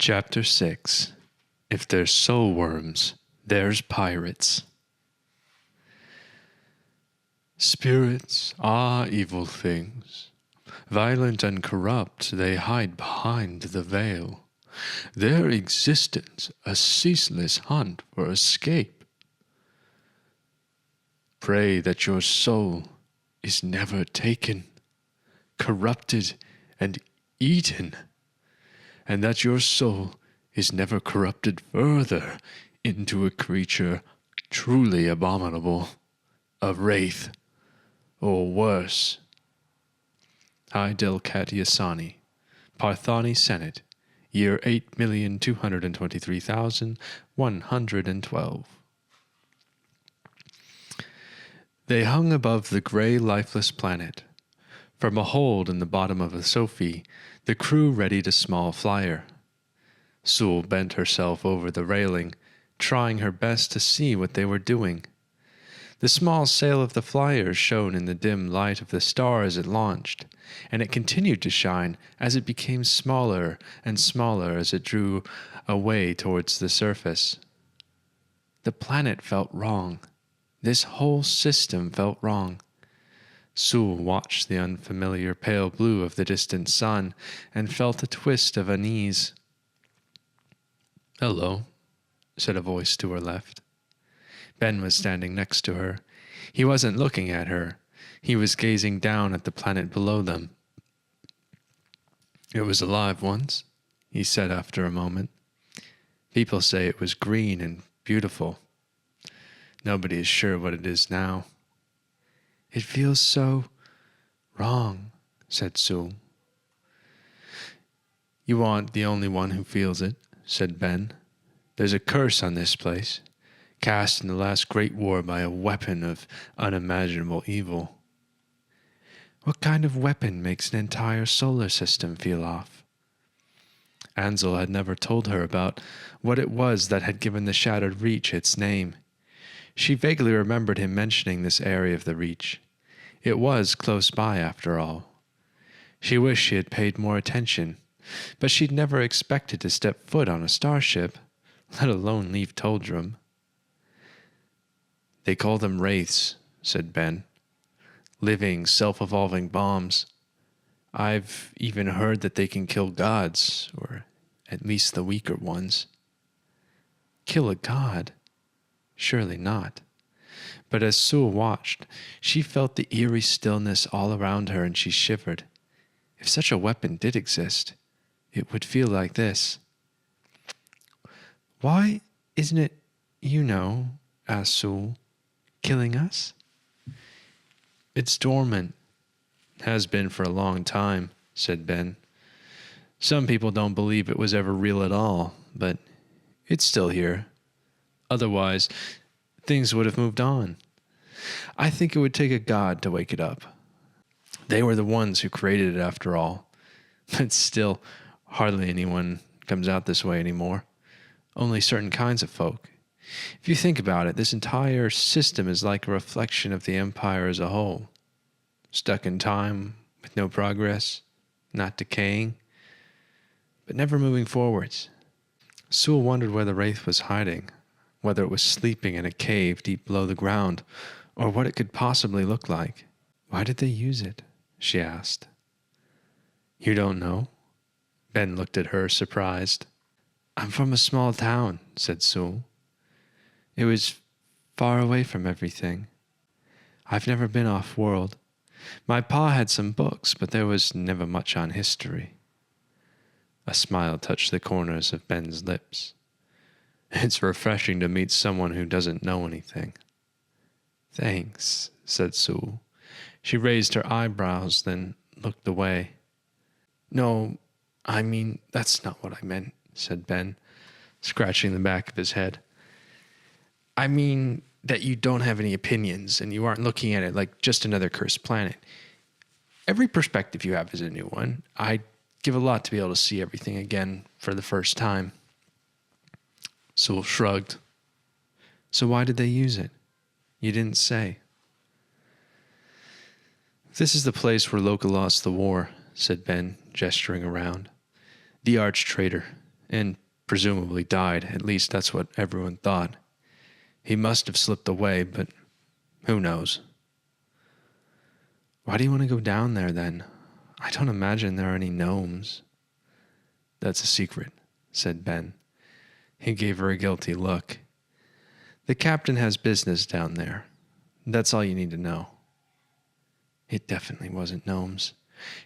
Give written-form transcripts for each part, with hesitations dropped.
Chapter 6. If there's soul worms, there's pirates. Spirits are evil things. Violent and corrupt, they hide behind the veil. Their existence a ceaseless hunt for escape. Pray that your soul is never taken, corrupted, and eaten, and that your soul is never corrupted further into a creature truly abominable, a wraith, or worse. I, Delcat Yasani, Parthani Senate, year 8,223,112. They hung above the gray, lifeless planet. From a hold in the bottom of the Sophie, the crew readied a small flyer. Sule bent herself over the railing, trying her best to see what they were doing. The small sail of the flyer shone in the dim light of the star as it launched, and it continued to shine as it became smaller and smaller as it drew away towards the surface. The planet felt wrong. This whole system felt wrong. Sule watched the unfamiliar pale blue of the distant sun and felt a twist of unease. "Hello," said a voice to her left. Ben was standing next to her. He wasn't looking at her. He was gazing down at the planet below them. "It was alive once," he said after a moment. "People say it was green and beautiful. Nobody is sure what it is now." "It feels so wrong," said Sule. "You aren't the only one who feels it," said Ben. "There's a curse on this place, cast in the last great war by a weapon of unimaginable evil." "What kind of weapon makes an entire solar system feel off?" Ansel had never told her about what it was that had given the Shattered Reach its name. She vaguely remembered him mentioning this area of the Reach. It was close by, after all. She wished she had paid more attention, but she'd never expected to step foot on a starship, let alone leave Toldrum. "They call them wraiths," said Ben. "Living, self-evolving bombs. I've even heard that they can kill gods, or at least the weaker ones." Kill a god? Surely not. But as Sule watched, she felt the eerie stillness all around her and she shivered. If such a weapon did exist, it would feel like this. "Why isn't it, asked Sule, killing us?" "It's dormant. Has been for a long time," said Ben. "Some people don't believe it was ever real at all, but it's still here. Otherwise, things would have moved on. I think it would take a god to wake it up. They were the ones who created it after all. But still, hardly anyone comes out this way anymore. Only certain kinds of folk. If you think about it, this entire system is like a reflection of the Empire as a whole. Stuck in time, with no progress, not decaying, but never moving forwards." Sule wondered where the wraith was hiding, whether it was sleeping in a cave deep below the ground, or what it could possibly look like. "Why did they use it?" she asked. "You don't know?" Ben looked at her, surprised. "I'm from a small town," said Sule. "It was far away from everything. I've never been off-world. My pa had some books, but there was never much on history." A smile touched the corners of Ben's lips. "It's refreshing to meet someone who doesn't know anything." "Thanks," said Sule. She raised her eyebrows, then looked away. "No, I mean, that's not what I meant," said Ben, scratching the back of his head. "I mean that you don't have any opinions, and you aren't looking at it like just another cursed planet. Every perspective you have is a new one. I'd give a lot to be able to see everything again for the first time." Sule shrugged. "So why did they use it? You didn't say." "This is the place where Loka lost the war," said Ben, gesturing around. "The arch-traitor, and presumably died. At least that's what everyone thought. He must have slipped away, but who knows? Why do you want to go down there then? I don't imagine there are any gnomes. That's a secret, said Ben. He gave her a guilty look. The captain has business down there. That's all you need to know. It definitely wasn't gnomes.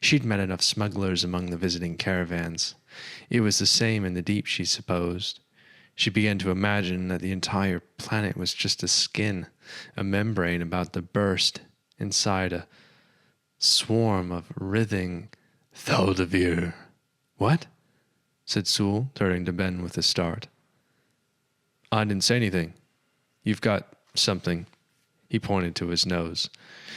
She'd met enough smugglers among the visiting caravans. It was the same in the deep, she supposed. She began to imagine that the entire planet was just a skin, a membrane about to burst inside a swarm of writhing Thal'davir. What? Said Sule, turning to Ben with a start. I didn't say anything. You've got something. He pointed to his nose,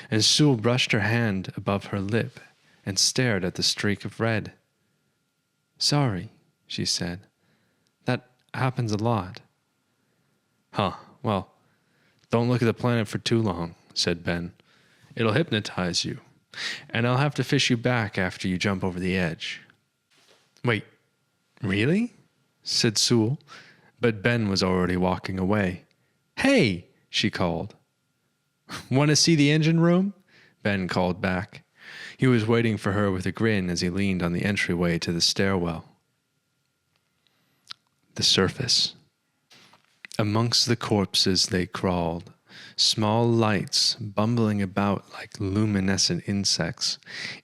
and Sule brushed her hand above her lip and stared at the streak of red. Sorry, she said. That happens a lot. Huh, well, don't look at the planet for too long, said Ben. It'll hypnotize you, and I'll have to fish you back after you jump over the edge. Wait, really? Said Sule, but Ben was already walking away. Hey, she called. Want to see the engine room? Ben called back. He was waiting for her with a grin as he leaned on the entryway to the stairwell. The surface. Amongst the corpses they crawled, small lights bumbling about like luminescent insects.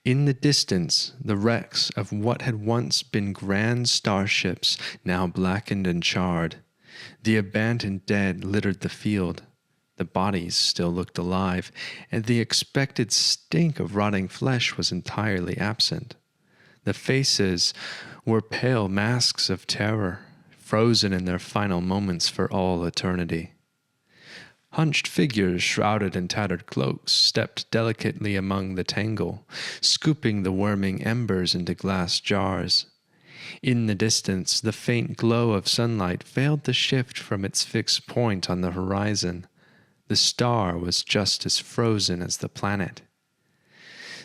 In the distance, the wrecks of what had once been grand starships, now blackened and charred. The abandoned dead littered the field. The bodies still looked alive, and the expected stink of rotting flesh was entirely absent. The faces were pale masks of terror, frozen in their final moments for all eternity. Hunched figures shrouded in tattered cloaks stepped delicately among the tangle, scooping the worming embers into glass jars. In the distance, the faint glow of sunlight failed to shift from its fixed point on the horizon. The star was just as frozen as the planet.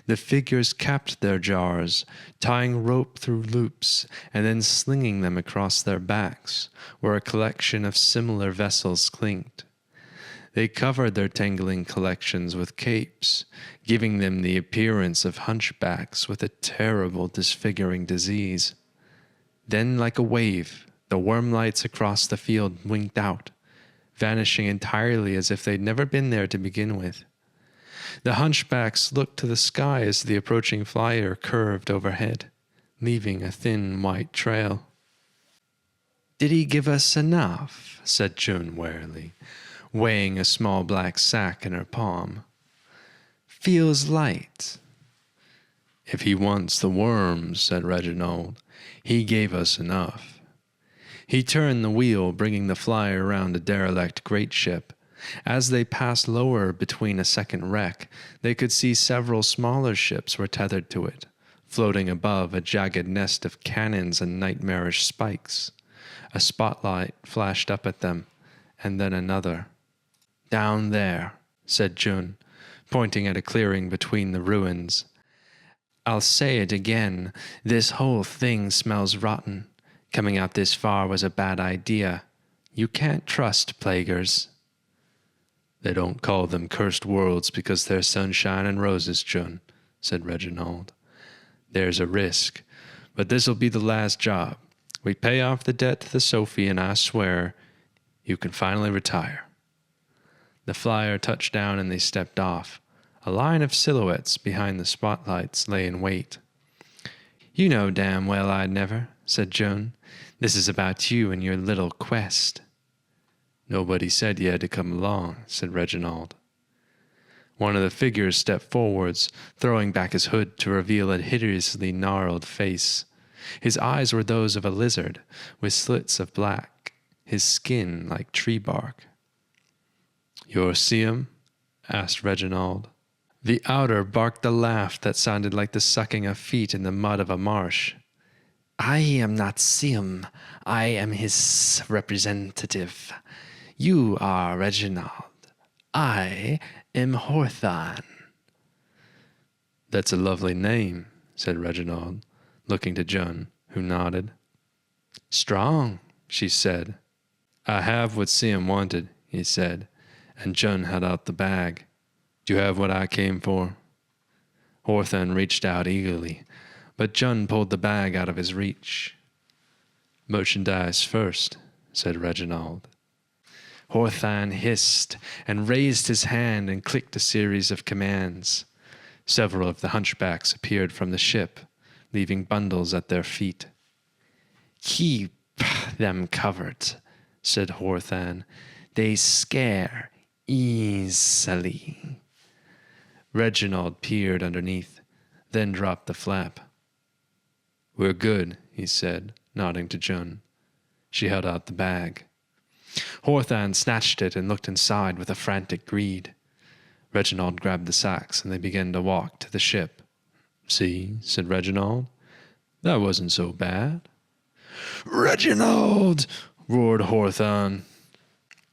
The figures capped their jars, tying rope through loops and then slinging them across their backs, where a collection of similar vessels clinked. They covered their tangling collections with capes, giving them the appearance of hunchbacks with a terrible disfiguring disease. Then, like a wave, the worm lights across the field winked out, vanishing entirely as if they'd never been there to begin with. The hunchbacks looked to the sky as the approaching flyer curved overhead, leaving a thin white trail. Did he give us enough? Said June warily, weighing a small black sack in her palm. Feels light. If he wants the worms, said Reginald, he gave us enough. He turned the wheel, bringing the flyer around a derelict great ship. As they passed lower between a second wreck, they could see several smaller ships were tethered to it, floating above a jagged nest of cannons and nightmarish spikes. A spotlight flashed up at them, and then another. Down there, said June, pointing at a clearing between the ruins. I'll say it again, this whole thing smells rotten. Coming out this far was a bad idea. You can't trust plaguers. They don't call them cursed worlds because they're sunshine and roses, June, said Reginald. There's a risk, but this'll be the last job. We pay off the debt to the Sophie, and I swear you can finally retire. The flyer touched down and they stepped off. A line of silhouettes behind the spotlights lay in wait. You know damn well I'd never, said Joan. This is about you and your little quest. Nobody said you had to come along, said Reginald. One of the figures stepped forwards, throwing back his hood to reveal a hideously gnarled face. His eyes were those of a lizard, with slits of black, his skin like tree bark. You see him? Asked Reginald. The outer barked a laugh that sounded like the sucking of feet in the mud of a marsh. I am not Sim. I am his representative. You are Reginald. I am Horthan. That's a lovely name, said Reginald, looking to Joan, who nodded. Strong, she said. I have what Siam wanted, he said, and Jun held out the bag. Do you have what I came for? Horthan reached out eagerly, but Jun pulled the bag out of his reach. Merchandise first, said Reginald. Horthan hissed and raised his hand and clicked a series of commands. Several of the hunchbacks appeared from the ship, leaving bundles at their feet. Keep them covered, said Horthan. They scare easily. Reginald peered underneath, then dropped the flap. We're good, he said, nodding to Jun. She held out the bag. Horthan snatched it and looked inside with a frantic greed. Reginald grabbed the sacks and they began to walk to the ship. See, said Reginald, that wasn't so bad. Reginald! Roared Horthan.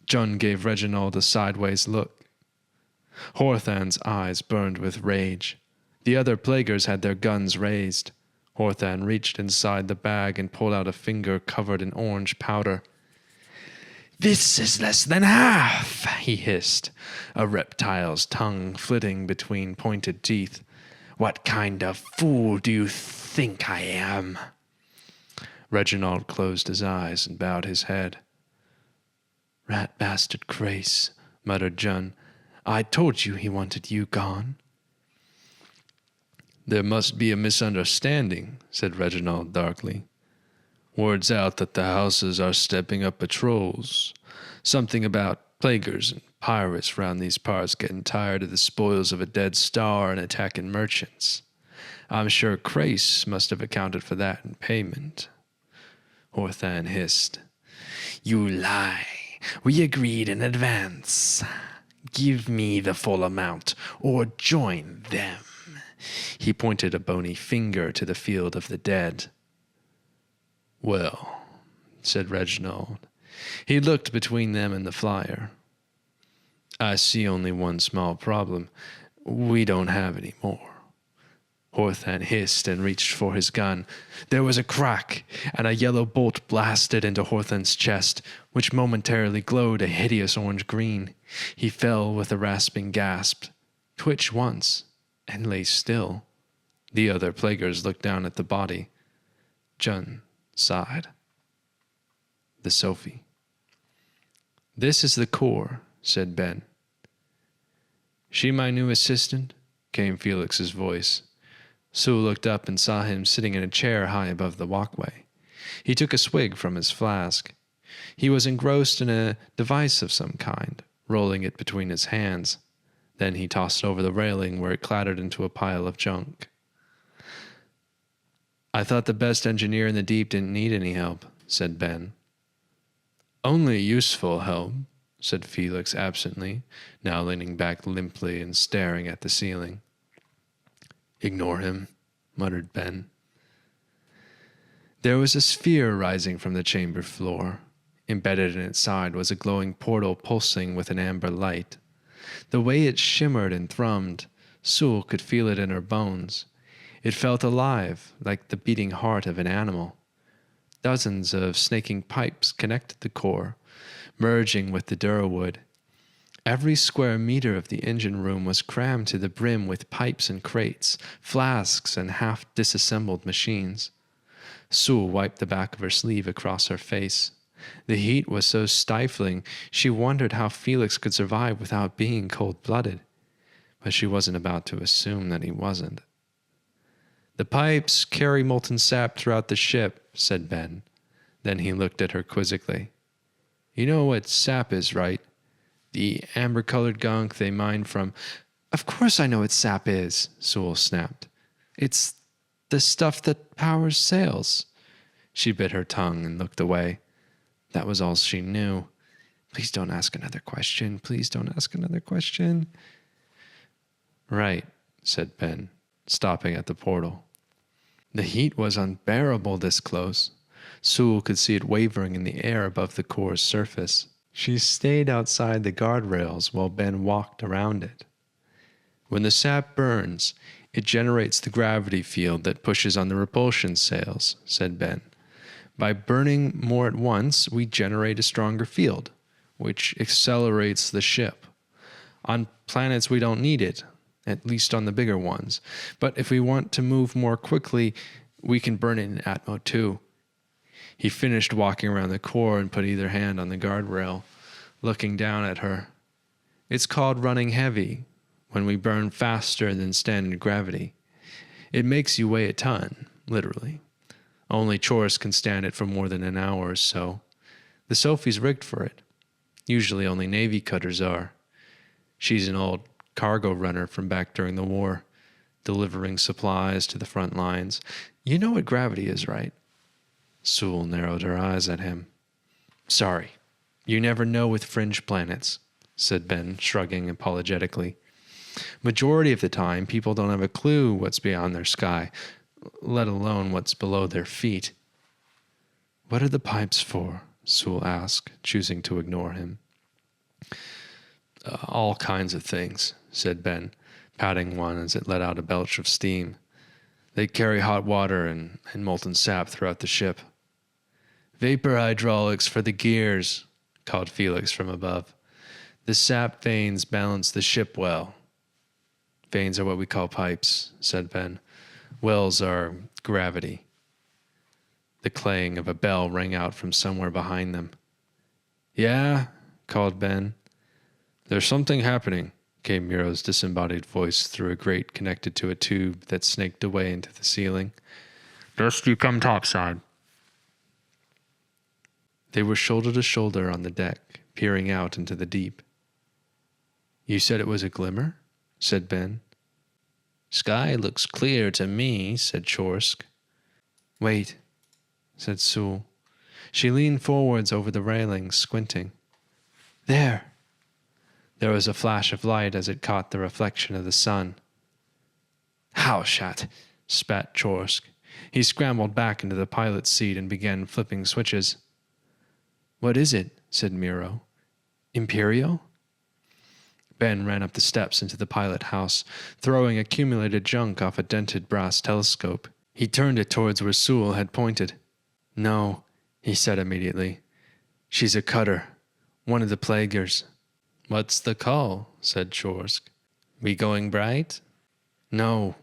Jun gave Reginald a sideways look. Horthan's eyes burned with rage. The other plaguers had their guns raised. Horthan reached inside the bag and pulled out a finger covered in orange powder. This is less than half, he hissed, a reptile's tongue flitting between pointed teeth. What kind of fool do you think I am? Reginald closed his eyes and bowed his head. Rat bastard Grace, muttered Jun. I told you he wanted you gone. There must be a misunderstanding, said Reginald darkly. Word's out that the houses are stepping up patrols. Something about plaguers and pirates round these parts getting tired of the spoils of a dead star and attacking merchants. I'm sure Crace must have accounted for that in payment. Horthan hissed. You lie. We agreed in advance. Give me the full amount, or join them. He pointed a bony finger to the field of the dead. Well, said Reginald. He looked between them and the flyer. I see only one small problem. We don't have any more. Horthan hissed and reached for his gun. There was a crack, and a yellow bolt blasted into Horthan's chest, which momentarily glowed a hideous orange-green. He fell with a rasping gasp, twitched once, and lay still. The other plaguers looked down at the body. Jun sighed. The Sophie. This is the core, said Ben. She my new assistant? Came Felix's voice. Sule looked up and saw him sitting in a chair high above the walkway. He took a swig from his flask. He was engrossed in a device of some kind, rolling it between his hands. Then he tossed it over the railing where it clattered into a pile of junk. I thought the best engineer in the deep didn't need any help, said Ben. Only useful help, said Felix absently, now leaning back limply and staring at the ceiling. Ignore him, muttered Ben. There was a sphere rising from the chamber floor. Embedded in its side was a glowing portal pulsing with an amber light. The way it shimmered and thrummed, Sule could feel it in her bones. It felt alive, like the beating heart of an animal. Dozens of snaking pipes connected the core, merging with the Durawood. Every square meter of the engine room was crammed to the brim with pipes and crates, flasks and half-disassembled machines. Sule wiped the back of her sleeve across her face. The heat was so stifling, she wondered how Felix could survive without being cold-blooded. But she wasn't about to assume that he wasn't. The pipes carry molten sap throughout the ship, said Ben. Then he looked at her quizzically. You know what sap is, right? The amber-colored gunk they mine from... Of course I know what sap is, Sule snapped. It's the stuff that powers sails. She bit her tongue and looked away. That was all she knew. Please don't ask another question. Please don't ask another question. Right, said Ben, stopping at the portal. The heat was unbearable this close. Sule could see it wavering in the air above the core's surface. She stayed outside the guardrails while Ben walked around it. When the sap burns, it generates the gravity field that pushes on the repulsion sails, said Ben. By burning more at once, we generate a stronger field, which accelerates the ship. On planets, we don't need it, at least on the bigger ones. But if we want to move more quickly, we can burn it in Atmo too. He finished walking around the core and put either hand on the guardrail, looking down at her. It's called running heavy, when we burn faster than standard gravity. It makes you weigh a ton, literally. Only Chorus can stand it for more than an hour or so. The Sophie's rigged for it. Usually only Navy cutters are. She's an old cargo runner from back during the war, delivering supplies to the front lines. You know what gravity is, right? Sule narrowed her eyes at him. Sorry, you never know with fringe planets, said Ben, shrugging apologetically. Majority of the time, people don't have a clue what's beyond their sky, let alone what's below their feet. What are the pipes for? Sule asked, choosing to ignore him. All kinds of things, said Ben, patting one as it let out a belch of steam. They carry hot water and molten sap throughout the ship. Vapor hydraulics for the gears, called Felix from above. The sap vanes balance the ship well. Vanes are what we call pipes, said Ben. Wells are gravity. The clang of a bell rang out from somewhere behind them. Yeah, called Ben. There's something happening, came Miro's disembodied voice through a grate connected to a tube that snaked away into the ceiling. Just you come topside. They were shoulder to shoulder on the deck, peering out into the deep. You said it was a glimmer? Said Ben. Sky looks clear to me, said Chorsk. Wait, said Sule. She leaned forwards over the railing, squinting. There! There was a flash of light as it caught the reflection of the sun. Howshat! Spat Chorsk. He scrambled back into the pilot's seat and began flipping switches. What is it? Said Miro. Imperial? Ben ran up the steps into the pilot house, throwing accumulated junk off a dented brass telescope. He turned it towards where Sule had pointed. No, he said immediately. She's a cutter. One of the plaguers. What's the call? Said Chorsk. We going bright? No,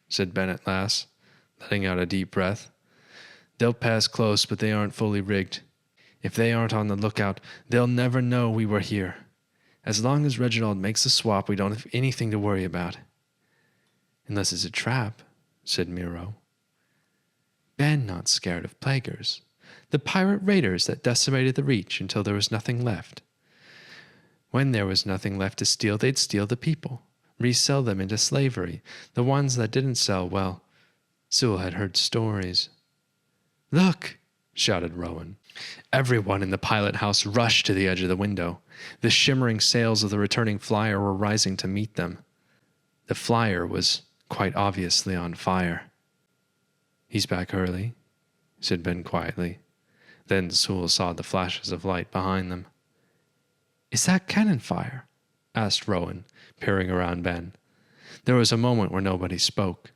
said Ben at last, letting out a deep breath. They'll pass close, but they aren't fully rigged. If they aren't on the lookout, they'll never know we were here. As long as Reginald makes the swap, we don't have anything to worry about. Unless it's a trap, said Miro. Ben not scared of plaguers. The pirate raiders that decimated the Reach until there was nothing left. When there was nothing left to steal, they'd steal the people, resell them into slavery. The ones that didn't sell, well, Sule had heard stories. Look, shouted Rowan. Everyone in the pilot house rushed to the edge of the window. The shimmering sails of the returning flyer were rising to meet them. The flyer was quite obviously on fire. He's back early, said Ben quietly. Then Sule saw the flashes of light behind them. Is that cannon fire? Asked Rowan, peering around Ben. There was a moment where nobody spoke.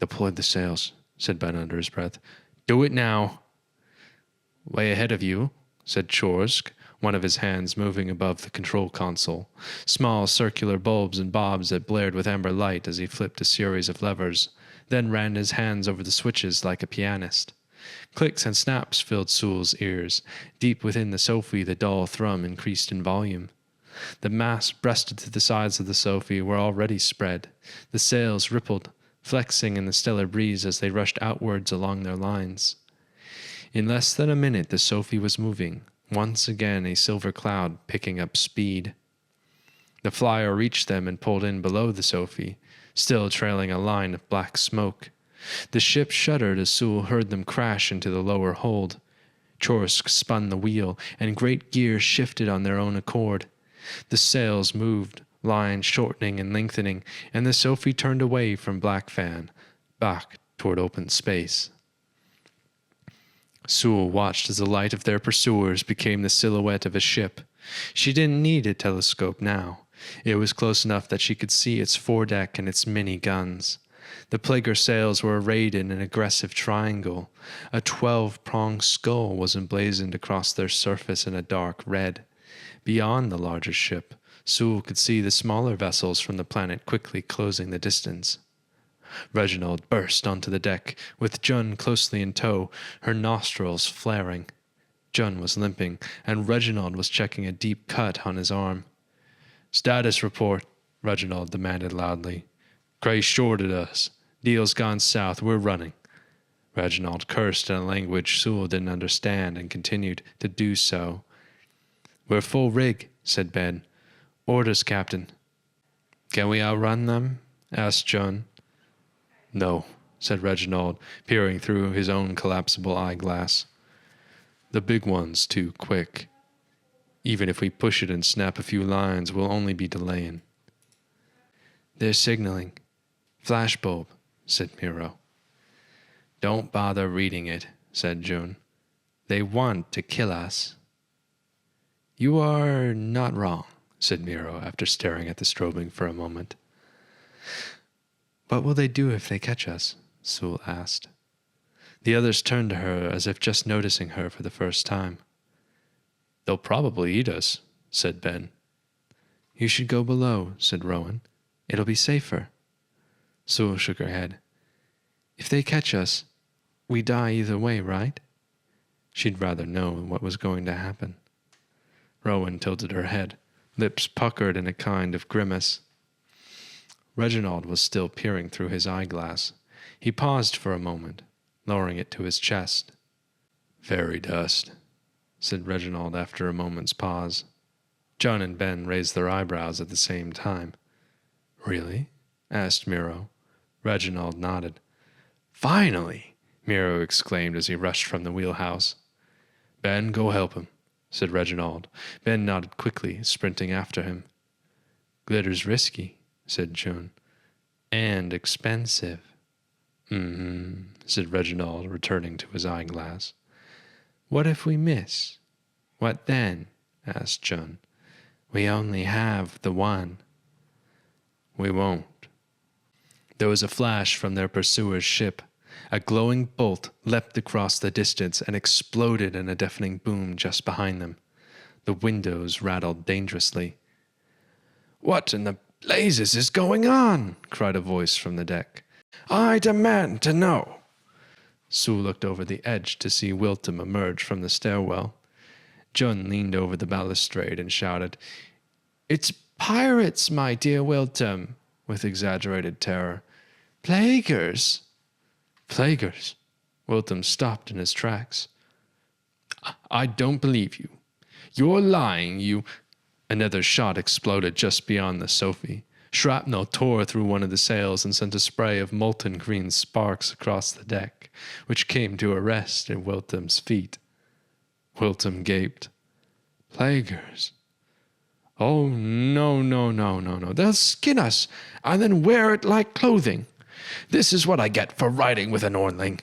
Deploy the sails, said Ben under his breath. Do it now. Way ahead of you, said Chorsk, one of his hands moving above the control console. Small circular bulbs and bobs that blared with amber light as he flipped a series of levers, then ran his hands over the switches like a pianist. Clicks and snaps filled Sule's ears. Deep within the Sophie, the dull thrum increased in volume. The masts breasted to the sides of the Sophie were already spread. The sails rippled, flexing in the stellar breeze as they rushed outwards along their lines. In less than a minute, the Sophie was moving, once again a silver cloud picking up speed. The flyer reached them and pulled in below the Sophie, still trailing a line of black smoke. The ship shuddered as Sule heard them crash into the lower hold. Chorsk spun the wheel, and great gears shifted on their own accord. The sails moved, lines shortening and lengthening, and the Sophie turned away from Blackfan, back toward open space. Sule watched as the light of their pursuers became the silhouette of a ship. She didn't need a telescope now. It was close enough that she could see its foredeck and its many guns. The plaguer sails were arrayed in an aggressive triangle. A 12-pronged skull was emblazoned across their surface in a dark red. Beyond the larger ship, Sule could see the smaller vessels from the planet quickly closing the distance. Reginald burst onto the deck, with Jun closely in tow, her nostrils flaring. Jun was limping, and Reginald was checking a deep cut on his arm. "Status report," Reginald demanded loudly. "Cray shorted us. Deal's gone south. We're running." Reginald cursed in a language Sule didn't understand and continued to do so. "We're full rig," said Ben. "Orders, Captain." "Can we outrun them?" asked Jun. "No," said Reginald, peering through his own collapsible eyeglass. "The big one's too quick. Even if we push it and snap a few lines, we'll only be delaying." "They're signaling. Flashbulb," said Miro. "Don't bother reading it," said June. "They want to kill us." "You are not wrong," said Miro after staring at the strobing for a moment. "What will they do if they catch us?" Sule asked. The others turned to her as if just noticing her for the first time. "They'll probably eat us," said Ben. "You should go below," said Rowan. "It'll be safer." Sule shook her head. "If they catch us, we die either way, right?" She'd rather know what was going to happen. Rowan tilted her head, lips puckered in a kind of grimace. Reginald was still peering through his eyeglass. He paused for a moment, lowering it to his chest. "Fairy dust," said Reginald after a moment's pause. John and Ben raised their eyebrows at the same time. "Really?" asked Miro. Reginald nodded. "Finally!" Miro exclaimed as he rushed from the wheelhouse. "Ben, go help him," said Reginald. Ben nodded quickly, sprinting after him. "Glitter's risky," said June. "And expensive." Said Reginald, returning to his eyeglass. "What if we miss?" "What then?" asked June. "We only have the one." "We won't." There was a flash from their pursuer's ship. A glowing bolt leapt across the distance and exploded in a deafening boom just behind them. The windows rattled dangerously. "What in the blazes is going on?" cried a voice from the deck. "I demand to know." Sue looked over the edge to see Wilton emerge from the stairwell. Jun leaned over the balustrade and shouted, "It's pirates, my dear Wilton," with exaggerated terror. "Plaguers." "Plaguers?" Wilton stopped in his tracks. "I don't believe you. You're lying, you—" Another shot exploded just beyond the Sophie. Shrapnel tore through one of the sails and sent a spray of molten green sparks across the deck, which came to a rest at Wilton's feet. Wilton gaped. "Plaguers? Oh, no, no, no, no, no. They'll skin us and then wear it like clothing. This is what I get for riding with an Ornling.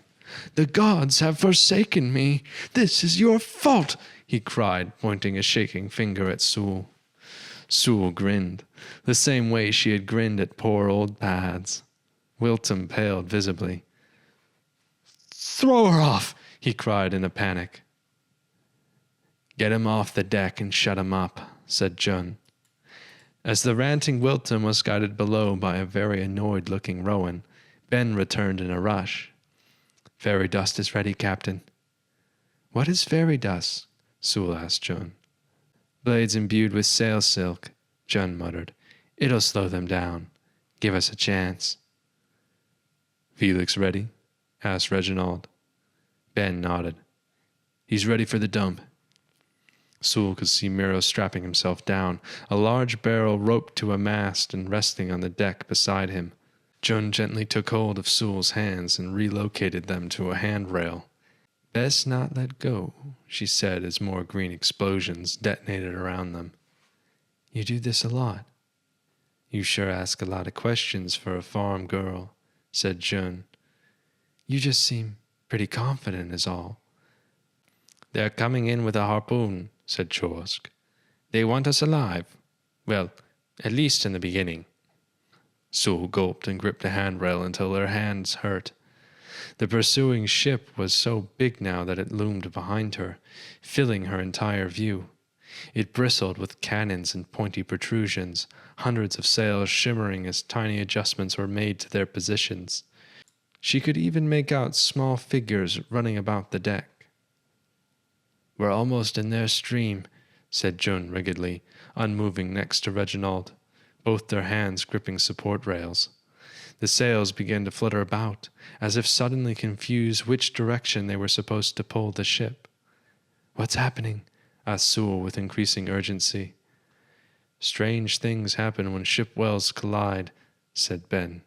The gods have forsaken me. This is your fault," he cried, pointing a shaking finger at Sule. Sule grinned, the same way she had grinned at poor old Pads. Wilton paled visibly. "Throw her off," he cried in a panic. "Get him off the deck and shut him up," said Jun. As the ranting Wilton was guided below by a very annoyed-looking Rowan, Ben returned in a rush. "Fairy dust is ready, Captain." "What is fairy dust?" Sule asked Jun. "Blades imbued with sail silk," Jun muttered. "It'll slow them down. Give us a chance." "Felix ready?" asked Reginald. Ben nodded. "He's ready for the dump." Sule could see Miro strapping himself down, a large barrel roped to a mast and resting on the deck beside him. Jun gently took hold of Sule's hands and relocated them to a handrail. "Best not let go," she said as more green explosions detonated around them. "You do this a lot." "You sure ask a lot of questions for a farm girl," said Jun. "You just seem pretty confident is all." "They're coming in with a harpoon," said Chorsk. "They want us alive. Well, at least in the beginning." Sule gulped and gripped the handrail until her hands hurt. The pursuing ship was so big now that it loomed behind her, filling her entire view. It bristled with cannons and pointy protrusions, hundreds of sails shimmering as tiny adjustments were made to their positions. She could even make out small figures running about the deck. "We're almost in their stream," said June rigidly, unmoving next to Reginald, both their hands gripping support rails. The sails began to flutter about, as if suddenly confused which direction they were supposed to pull the ship. "What's happening?" asked Sule with increasing urgency. "Strange things happen when ship wells collide," said Ben.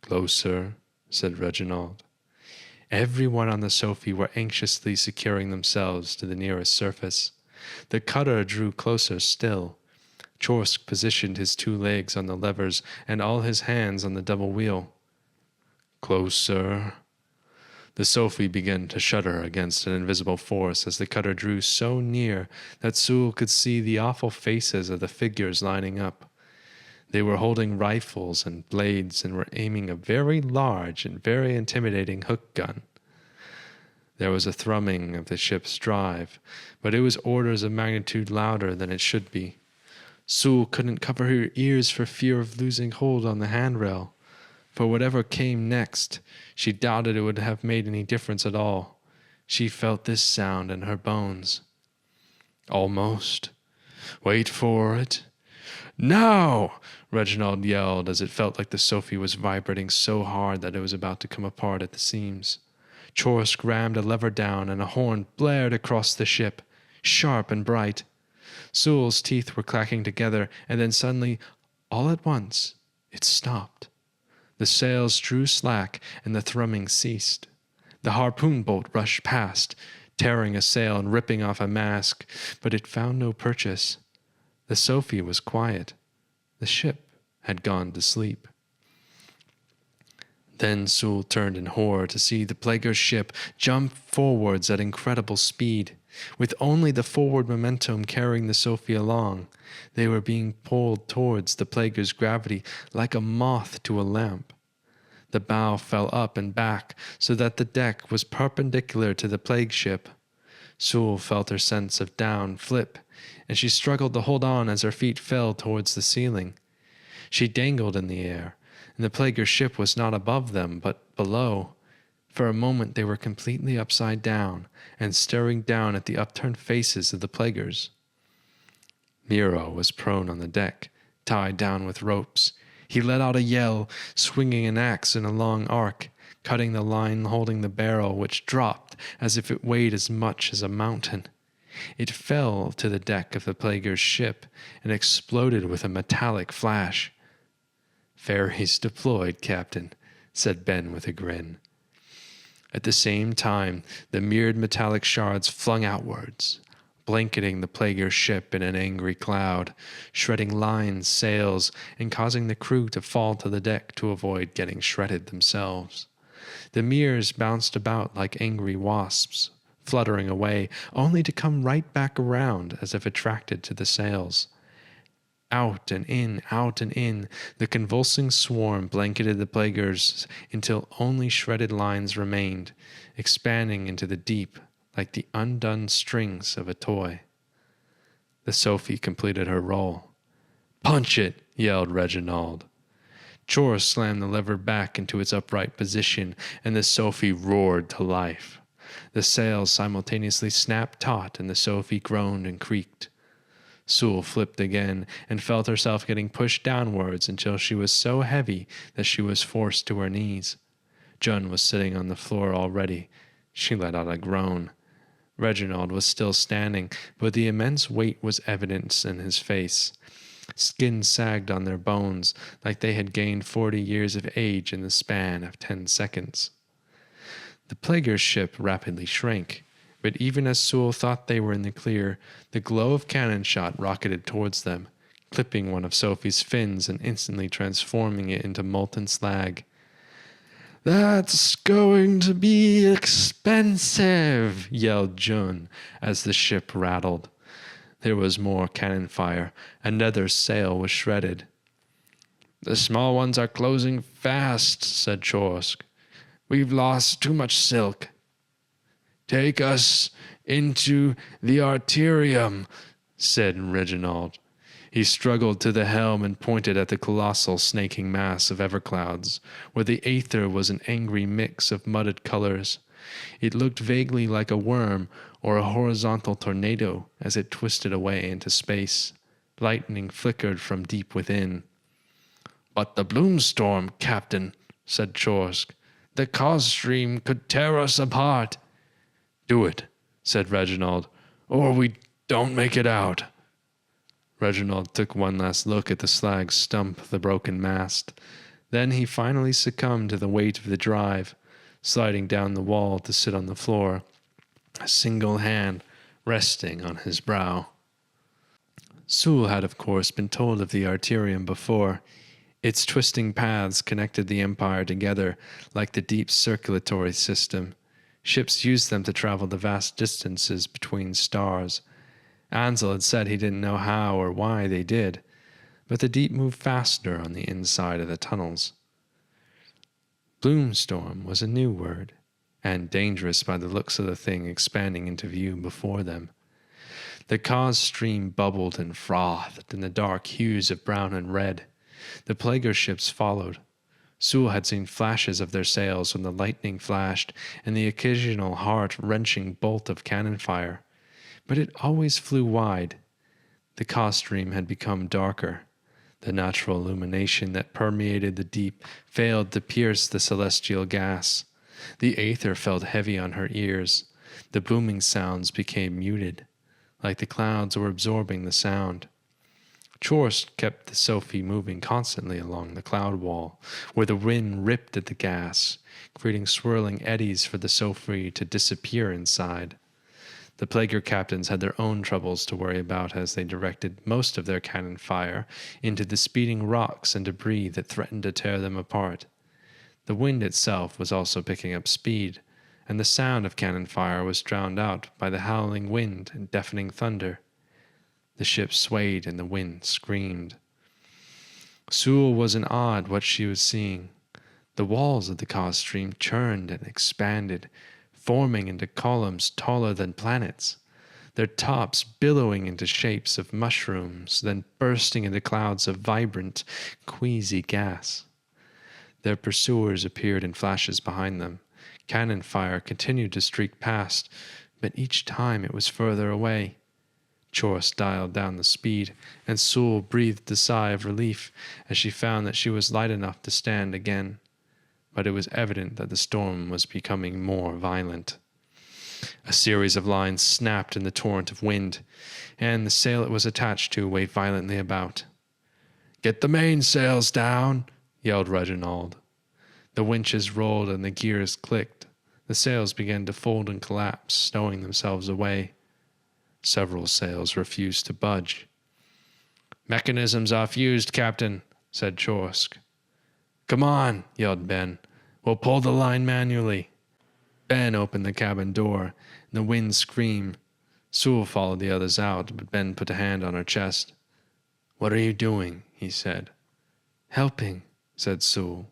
"Closer," said Reginald. Everyone on the Sophie were anxiously securing themselves to the nearest surface. The cutter drew closer still. Chorsk positioned his 2 legs on the levers and all his hands on the double wheel. "Closer." The Sophie began to shudder against an invisible force as the cutter drew so near that Sule could see the awful faces of the figures lining up. They were holding rifles and blades and were aiming a very large and very intimidating hook gun. There was a thrumming of the ship's drive, but it was orders of magnitude louder than it should be. Sule couldn't cover her ears for fear of losing hold on the handrail. For whatever came next, she doubted it would have made any difference at all. She felt this sound in her bones. "Almost. Wait for it." "No!" Reginald yelled as it felt like the Sophie was vibrating so hard that it was about to come apart at the seams. Chorsk rammed a lever down and a horn blared across the ship, sharp and bright. Sule's teeth were clacking together, and then suddenly, all at once, it stopped. The sails drew slack, and the thrumming ceased. The harpoon bolt rushed past, tearing a sail and ripping off a mast, but it found no purchase. The Sophie was quiet. The ship had gone to sleep. Then Sule turned in horror to see the Plague's ship jump forwards at incredible speed. With only the forward momentum carrying the Sophie along, they were being pulled towards the Plague's gravity like a moth to a lamp. The bow fell up and back so that the deck was perpendicular to the Plague ship. Sule felt her sense of down flip, and she struggled to hold on as her feet fell towards the ceiling. She dangled in the air, and the Plague's ship was not above them, but below. For a moment they were completely upside down, and staring down at the upturned faces of the Plaguers. Miro was prone on the deck, tied down with ropes. He let out a yell, swinging an axe in a long arc, cutting the line holding the barrel, which dropped as if it weighed as much as a mountain. It fell to the deck of the Plaguer's ship and exploded with a metallic flash. "Fairies deployed, Captain," said Ben with a grin. At the same time, the mirrored metallic shards flung outwards, blanketing the Plaguer's ship in an angry cloud, shredding lines, sails, and causing the crew to fall to the deck to avoid getting shredded themselves. The mirrors bounced about like angry wasps, fluttering away, only to come right back around as if attracted to the sails. Out and in, the convulsing swarm blanketed the Plaguers until only shredded lines remained, expanding into the deep like the undone strings of a toy. The Sophie completed her role. "Punch it!" yelled Reginald. Chor slammed the lever back into its upright position, and the Sophie roared to life. The sails simultaneously snapped taut, and the Sophie groaned and creaked. Sule flipped again and felt herself getting pushed downwards until she was so heavy that she was forced to her knees. Jun was sitting on the floor already. She let out a groan. Reginald was still standing, but the immense weight was evident in his face. Skin sagged on their bones like they had gained 40 years of age in the span of 10 seconds. The Plaguer's ship rapidly shrank. But even as Sule thought they were in the clear, the glow of cannon shot rocketed towards them, clipping one of Sophie's fins and instantly transforming it into molten slag. "That's going to be expensive," yelled Jun as the ship rattled. There was more cannon fire. Another sail was shredded. The small ones are closing fast, said Chorsk. We've lost too much silk. Take us into the arterium, said Reginald. He struggled to the helm and pointed at the colossal snaking mass of everclouds, where the aether was an angry mix of mudded colors. It looked vaguely like a worm or a horizontal tornado as it twisted away into space. Lightning flickered from deep within. But the Bloomstorm, Captain, said Chorsk. The cause stream could tear us apart. Do it, said Reginald, or we don't make it out. Reginald took one last look at the slag stump of the broken mast. Then he finally succumbed to the weight of the drive, sliding down the wall to sit on the floor, a single hand resting on his brow. Sule had, of course, been told of the arterium before. Its twisting paths connected the Empire together like the deep circulatory system. Ships used them to travel the vast distances between stars. Ansel had said he didn't know how or why they did, but the deep moved faster on the inside of the tunnels. Bloomstorm was a new word, and dangerous by the looks of the thing expanding into view before them. The cause stream bubbled and frothed in the dark hues of brown and red. The plaguer ships followed. Sule had seen flashes of their sails when the lightning flashed and the occasional heart-wrenching bolt of cannon fire, but it always flew wide. The cause stream had become darker. The natural illumination that permeated the deep failed to pierce the celestial gas. The aether felt heavy on her ears. The booming sounds became muted, like the clouds were absorbing the sound. Chorsk kept the Sophie moving constantly along the cloud wall, where the wind ripped at the gas, creating swirling eddies for the Sophie to disappear inside. The plaguer captains had their own troubles to worry about as they directed most of their cannon fire into the speeding rocks and debris that threatened to tear them apart. The wind itself was also picking up speed, and the sound of cannon fire was drowned out by the howling wind and deafening thunder. The ship swayed and the wind screamed. Sule was in awe at what she was seeing. The walls of the cause stream churned and expanded, forming into columns taller than planets, their tops billowing into shapes of mushrooms, then bursting into clouds of vibrant, queasy gas. Their pursuers appeared in flashes behind them. Cannon fire continued to streak past, but each time it was further away. Chorsk dialed down the speed, and Sule breathed a sigh of relief as she found that she was light enough to stand again. But it was evident that the storm was becoming more violent. A series of lines snapped in the torrent of wind, and the sail it was attached to waved violently about. "Get the mainsails down!" yelled Reginald. The winches rolled and the gears clicked. The sails began to fold and collapse, stowing themselves away. Several sails refused to budge. "Mechanisms are fused, Captain," said Chorsk. "Come on," yelled Ben. "We'll pull the line manually." Ben opened the cabin door, and the wind screamed. Sule followed the others out, but Ben put a hand on her chest. "What are you doing?" he said. "Helping," said Sule.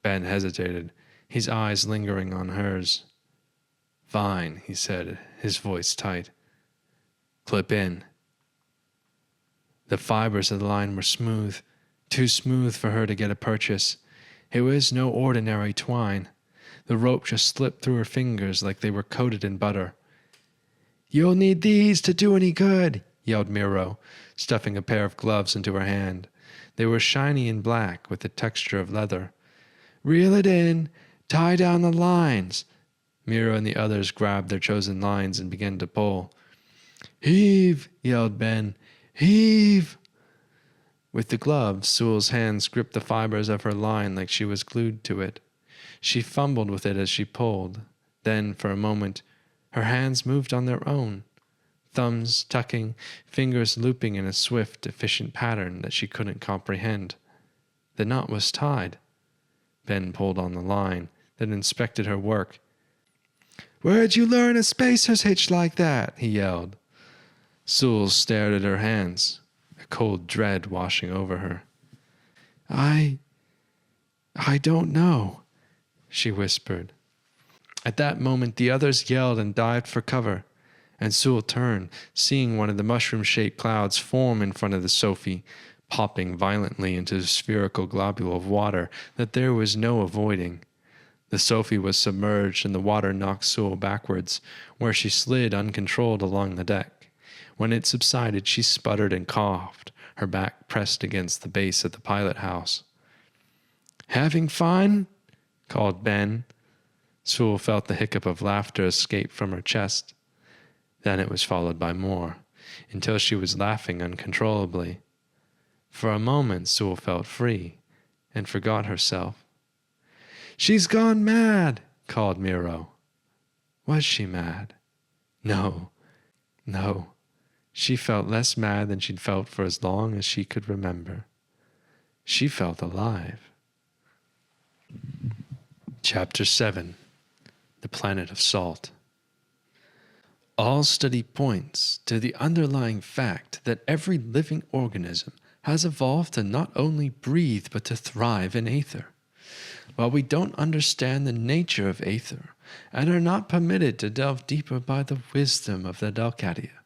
Ben hesitated, his eyes lingering on hers. "Fine," he said, his voice tight. "Clip in." The fibers of the line were smooth, too smooth for her to get a purchase. It was no ordinary twine. The rope just slipped through her fingers like they were coated in butter. "You'll need these to do any good," yelled Miro, stuffing a pair of gloves into her hand. They were shiny and black with the texture of leather. "Reel it in. Tie down the lines." Miro and the others grabbed their chosen lines and began to pull. "Heave!" yelled Ben. "Heave!" With the gloves, Sule's hands gripped the fibers of her line like she was glued to it. She fumbled with it as she pulled. Then, for a moment, her hands moved on their own, thumbs tucking, fingers looping in a swift, efficient pattern that she couldn't comprehend. The knot was tied. Ben pulled on the line, then inspected her work. "Where'd you learn a spacer's hitch like that?" he yelled. Sule stared at her hands, a cold dread washing over her. I don't know, she whispered. At that moment, the others yelled and dived for cover, and Sule turned, seeing one of the mushroom-shaped clouds form in front of the Sophie, popping violently into a spherical globule of water that there was no avoiding. The Sophie was submerged, and the water knocked Sule backwards, where she slid uncontrolled along the deck. When it subsided, she sputtered and coughed, her back pressed against the base of the pilot house. "Having fun?" called Ben. Sule felt the hiccup of laughter escape from her chest. Then it was followed by more, until she was laughing uncontrollably. For a moment Sule felt free, and forgot herself. "She's gone mad!" called Miro. Was she mad? No. She felt less mad than she'd felt for as long as she could remember. She felt alive. Chapter 7. The Planet of Salt. All study points to the underlying fact that every living organism has evolved to not only breathe but to thrive in aether. While we don't understand the nature of aether and are not permitted to delve deeper by the wisdom of the Dalcadia,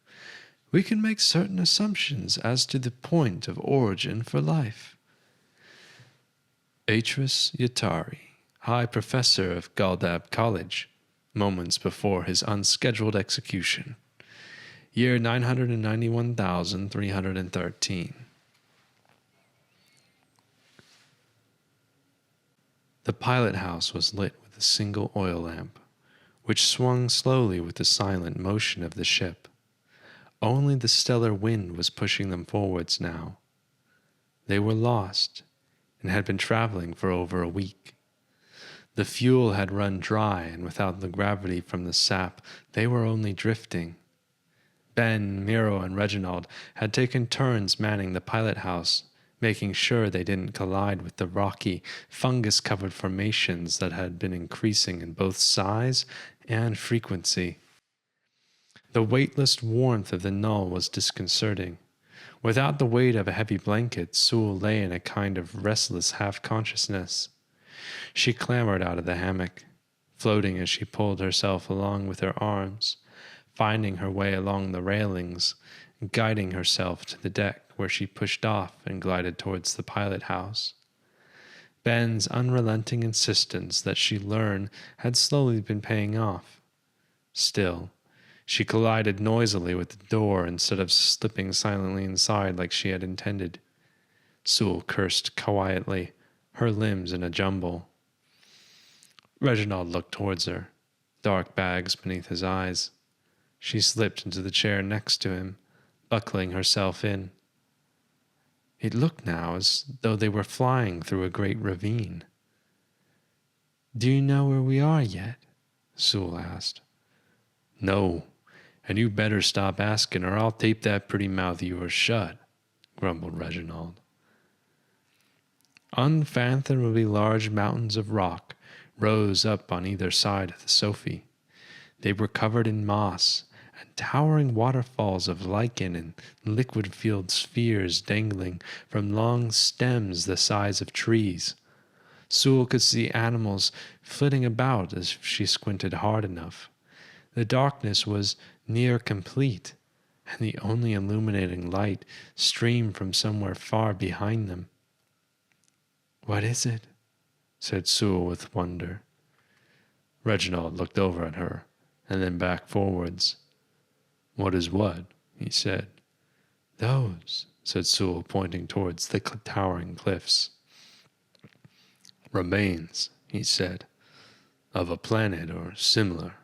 we can make certain assumptions as to the point of origin for life. Atris Yatari, High Professor of Galdab College, moments before his unscheduled execution. Year 991,313. The pilot house was lit with a single oil lamp, which swung slowly with the silent motion of the ship. Only the stellar wind was pushing them forwards now. They were lost, and had been traveling for over a week. The fuel had run dry, and without the gravity from the sap, they were only drifting. Ben, Miro, and Reginald had taken turns manning the pilot house, making sure they didn't collide with the rocky, fungus-covered formations that had been increasing in both size and frequency. The weightless warmth of the null was disconcerting. Without the weight of a heavy blanket, Sule lay in a kind of restless half-consciousness. She clambered out of the hammock, floating as she pulled herself along with her arms, finding her way along the railings, guiding herself to the deck where she pushed off and glided towards the pilot house. Ben's unrelenting insistence that she learn had slowly been paying off. Still, she collided noisily with the door instead of slipping silently inside like she had intended. Sule cursed quietly, her limbs in a jumble. Reginald looked towards her, dark bags beneath his eyes. She slipped into the chair next to him, buckling herself in. It looked now as though they were flying through a great ravine. "Do you know where we are yet?" Sule asked. "No, and you better stop asking or I'll tape that pretty mouth of yours shut," grumbled Reginald. Unfathomably large mountains of rock rose up on either side of the Sophie. They were covered in moss, and towering waterfalls of lichen and liquid-filled spheres dangling from long stems the size of trees. Sule could see animals flitting about as she squinted hard enough. The darkness was near complete, and the only illuminating light streamed from somewhere far behind them. "What is it?" said Sule with wonder. Reginald looked over at her, and then back forwards. "What is what?" he said. "Those," said Sule, pointing towards the towering cliffs. "Remains," he said, "of a planet or similar."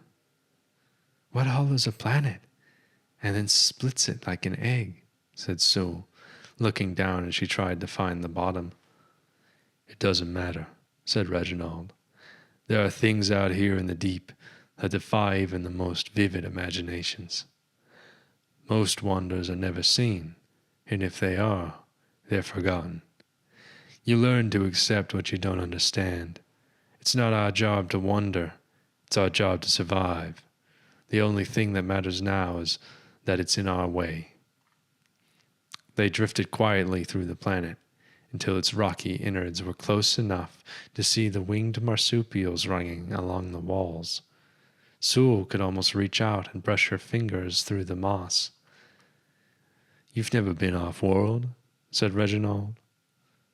"What hollows a planet, and then splits it like an egg?" said Sule, looking down as she tried to find the bottom. "It doesn't matter," said Reginald. "There are things out here in the deep that defy even the most vivid imaginations. Most wonders are never seen, and if they are, they're forgotten. You learn to accept what you don't understand. It's not our job to wonder, it's our job to survive. The only thing that matters now is that it's in our way." They drifted quietly through the planet, until its rocky innards were close enough to see the winged marsupials running along the walls. Sule could almost reach out and brush her fingers through the moss. "You've never been off-world?" said Reginald.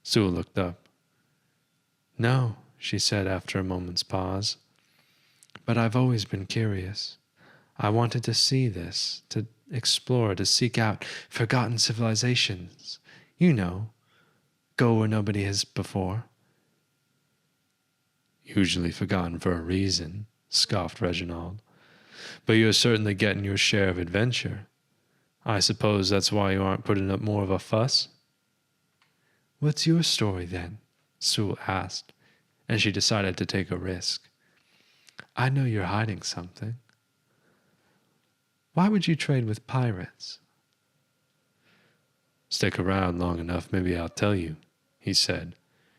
Sule looked up. "No," she said after a moment's pause. "But I've always been curious. I wanted to see this, to explore, to seek out forgotten civilizations. You know, go where nobody has before." "Usually forgotten for a reason," scoffed Reginald. "But you're certainly getting your share of adventure. I suppose that's why you aren't putting up more of a fuss?" "What's your story, then?" Sule asked, and she decided to take a risk. "I know you're hiding something. Why would you trade with pirates?" "Stick around long enough, maybe I'll tell you," he said,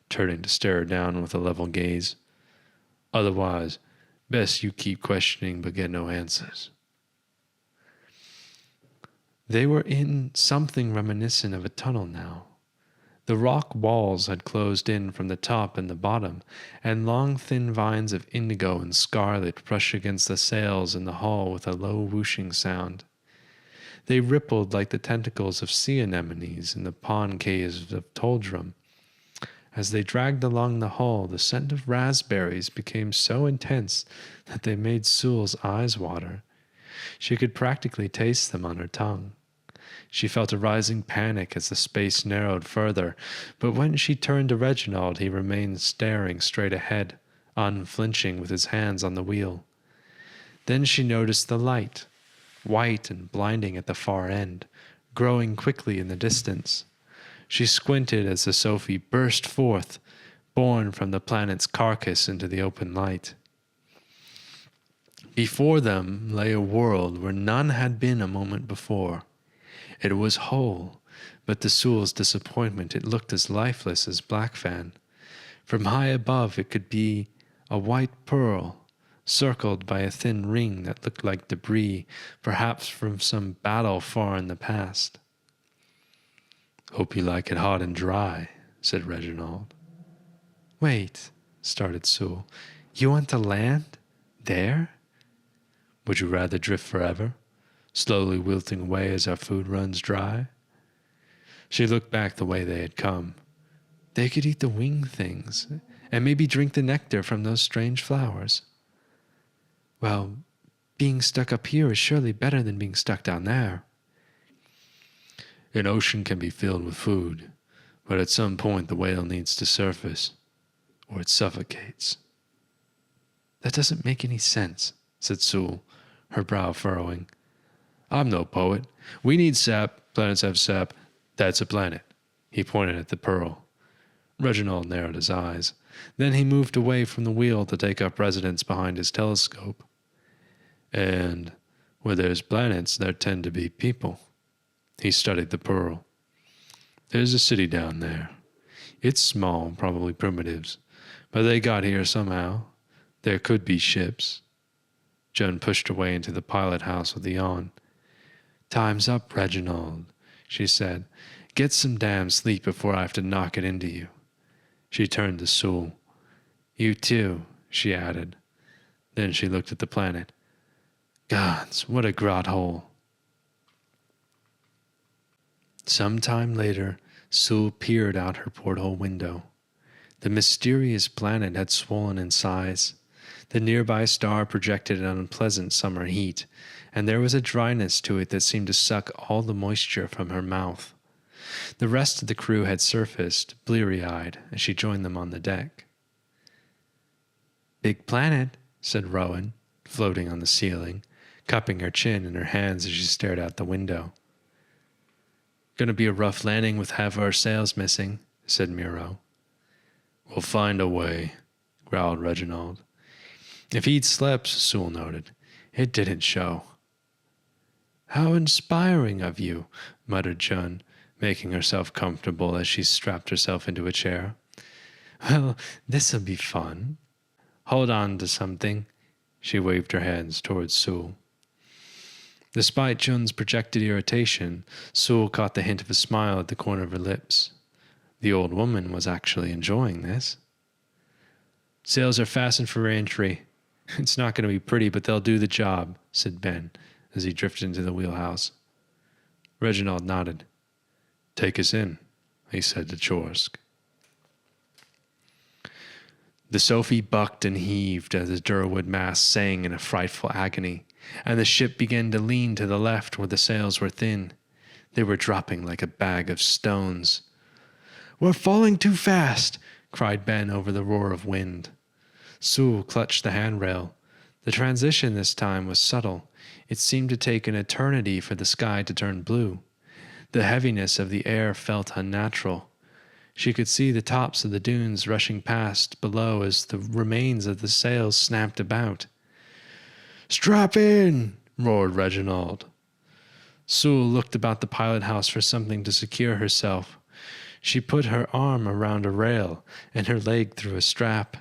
turning to stare her down with a level gaze. "Otherwise, best you keep questioning but get no answers." They were in something reminiscent of a tunnel now. The rock walls had closed in from the top and the bottom, and long thin vines of indigo and scarlet brushed against the sails in the hull with a low whooshing sound. They rippled like the tentacles of sea anemones in the pond caves of Toldrum. As they dragged along the hull, the scent of raspberries became so intense that they made Sule's eyes water. She could practically taste them on her tongue. She felt a rising panic as the space narrowed further, but when she turned to Reginald, he remained staring straight ahead, unflinching with his hands on the wheel. Then she noticed the light, white and blinding at the far end, growing quickly in the distance. She squinted as the Sophie burst forth, borne from the planet's carcass into the open light. Before them lay a world where none had been a moment before. It was whole, but to Sule's disappointment it looked as lifeless as Blackfan. From high above it could be a white pearl, circled by a thin ring that looked like debris, perhaps from some battle far in the past. "Hope you like it hot and dry," said Reginald. "Wait," started Sule. "You want to land? There?" "Would you rather drift forever, slowly wilting away as our food runs dry?" She looked back the way they had come. They could eat the winged things, and maybe drink the nectar from those strange flowers. Well, being stuck up here is surely better than being stuck down there. "An ocean can be filled with food, but at some point the whale needs to surface, or it suffocates." "That doesn't make any sense," said Sule, her brow furrowing. "I'm no poet. We need sap. Planets have sap. That's a planet." He pointed at the pearl. Reginald narrowed his eyes. Then he moved away from the wheel to take up residence behind his telescope. "And where there's planets, there tend to be people." He studied the pearl. "There's a city down there. It's small, probably primitives, but they got here somehow. There could be ships." Joan pushed away into the pilot house with a yawn. "Time's up, Reginald," she said. "Get some damn sleep before I have to knock it into you." She turned to Sule. "You too," she added. Then she looked at the planet. "Gods, what a grot hole." Some time later, Sule peered out her porthole window. The mysterious planet had swollen in size. The nearby star projected an unpleasant summer heat, and there was a dryness to it that seemed to suck all the moisture from her mouth. The rest of the crew had surfaced, bleary-eyed, as she joined them on the deck. "Big planet," said Rowan, floating on the ceiling, cupping her chin in her hands as she stared out the window. "Gonna be a rough landing with half our sails missing," said Miro. "We'll find a way," growled Reginald. If he'd slept, Sule noted, it didn't show. "How inspiring of you," muttered Jun, making herself comfortable as she strapped herself into a chair. "Well, this'll be fun. Hold on to something." She waved her hands towards Sule. Despite Jun's projected irritation, Sule caught the hint of a smile at the corner of her lips. The old woman was actually enjoying this. "Sails are fastened for entry. It's not going to be pretty, but they'll do the job," said Ben as he drifted into the wheelhouse. Reginald nodded. "Take us in," he said to Chorsk. The Sophie bucked and heaved as the Durwood mast sang in a frightful agony, and the ship began to lean to the left where the sails were thin. They were dropping like a bag of stones. "We're falling too fast," cried Ben over the roar of wind. Sule clutched the handrail. The transition this time was subtle. It seemed to take an eternity for the sky to turn blue. The heaviness of the air felt unnatural. She could see the tops of the dunes rushing past below as the remains of the sails snapped about. "Strap in!" roared Reginald. Sule looked about the pilot house for something to secure herself. She put her arm around a rail and her leg through a strap.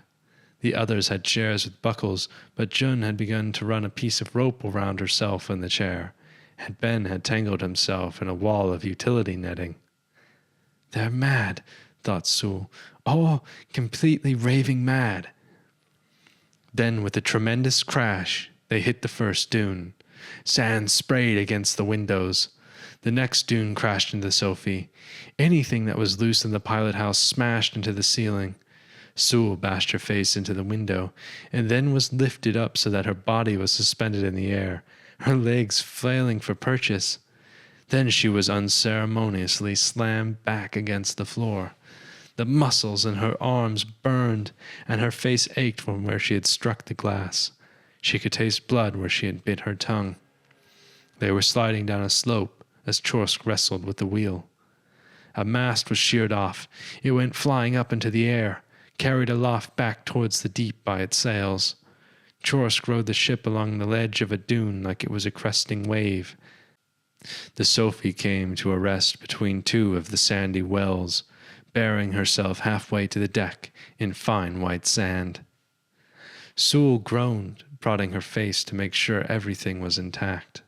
The others had chairs with buckles, but Jun had begun to run a piece of rope around herself and the chair, and Ben had tangled himself in a wall of utility netting. "They're mad," thought Sule, "all completely raving mad." Then, with a tremendous crash, they hit the first dune. Sand sprayed against the windows. The next dune crashed into Sophie. Anything that was loose in the pilot house smashed into the ceiling. Sule bashed her face into the window, and then was lifted up so that her body was suspended in the air, her legs flailing for purchase. Then she was unceremoniously slammed back against the floor. The muscles in her arms burned, and her face ached from where she had struck the glass. She could taste blood where she had bit her tongue. They were sliding down a slope as Chorsk wrestled with the wheel. A mast was sheared off. It went flying up into the air, carried aloft back towards the deep by its sails. Chorsk rode the ship along the ledge of a dune like it was a cresting wave. The Sophie came to a rest between two of the sandy wells, bearing herself halfway to the deck in fine white sand. Sule groaned, prodding her face to make sure everything was intact.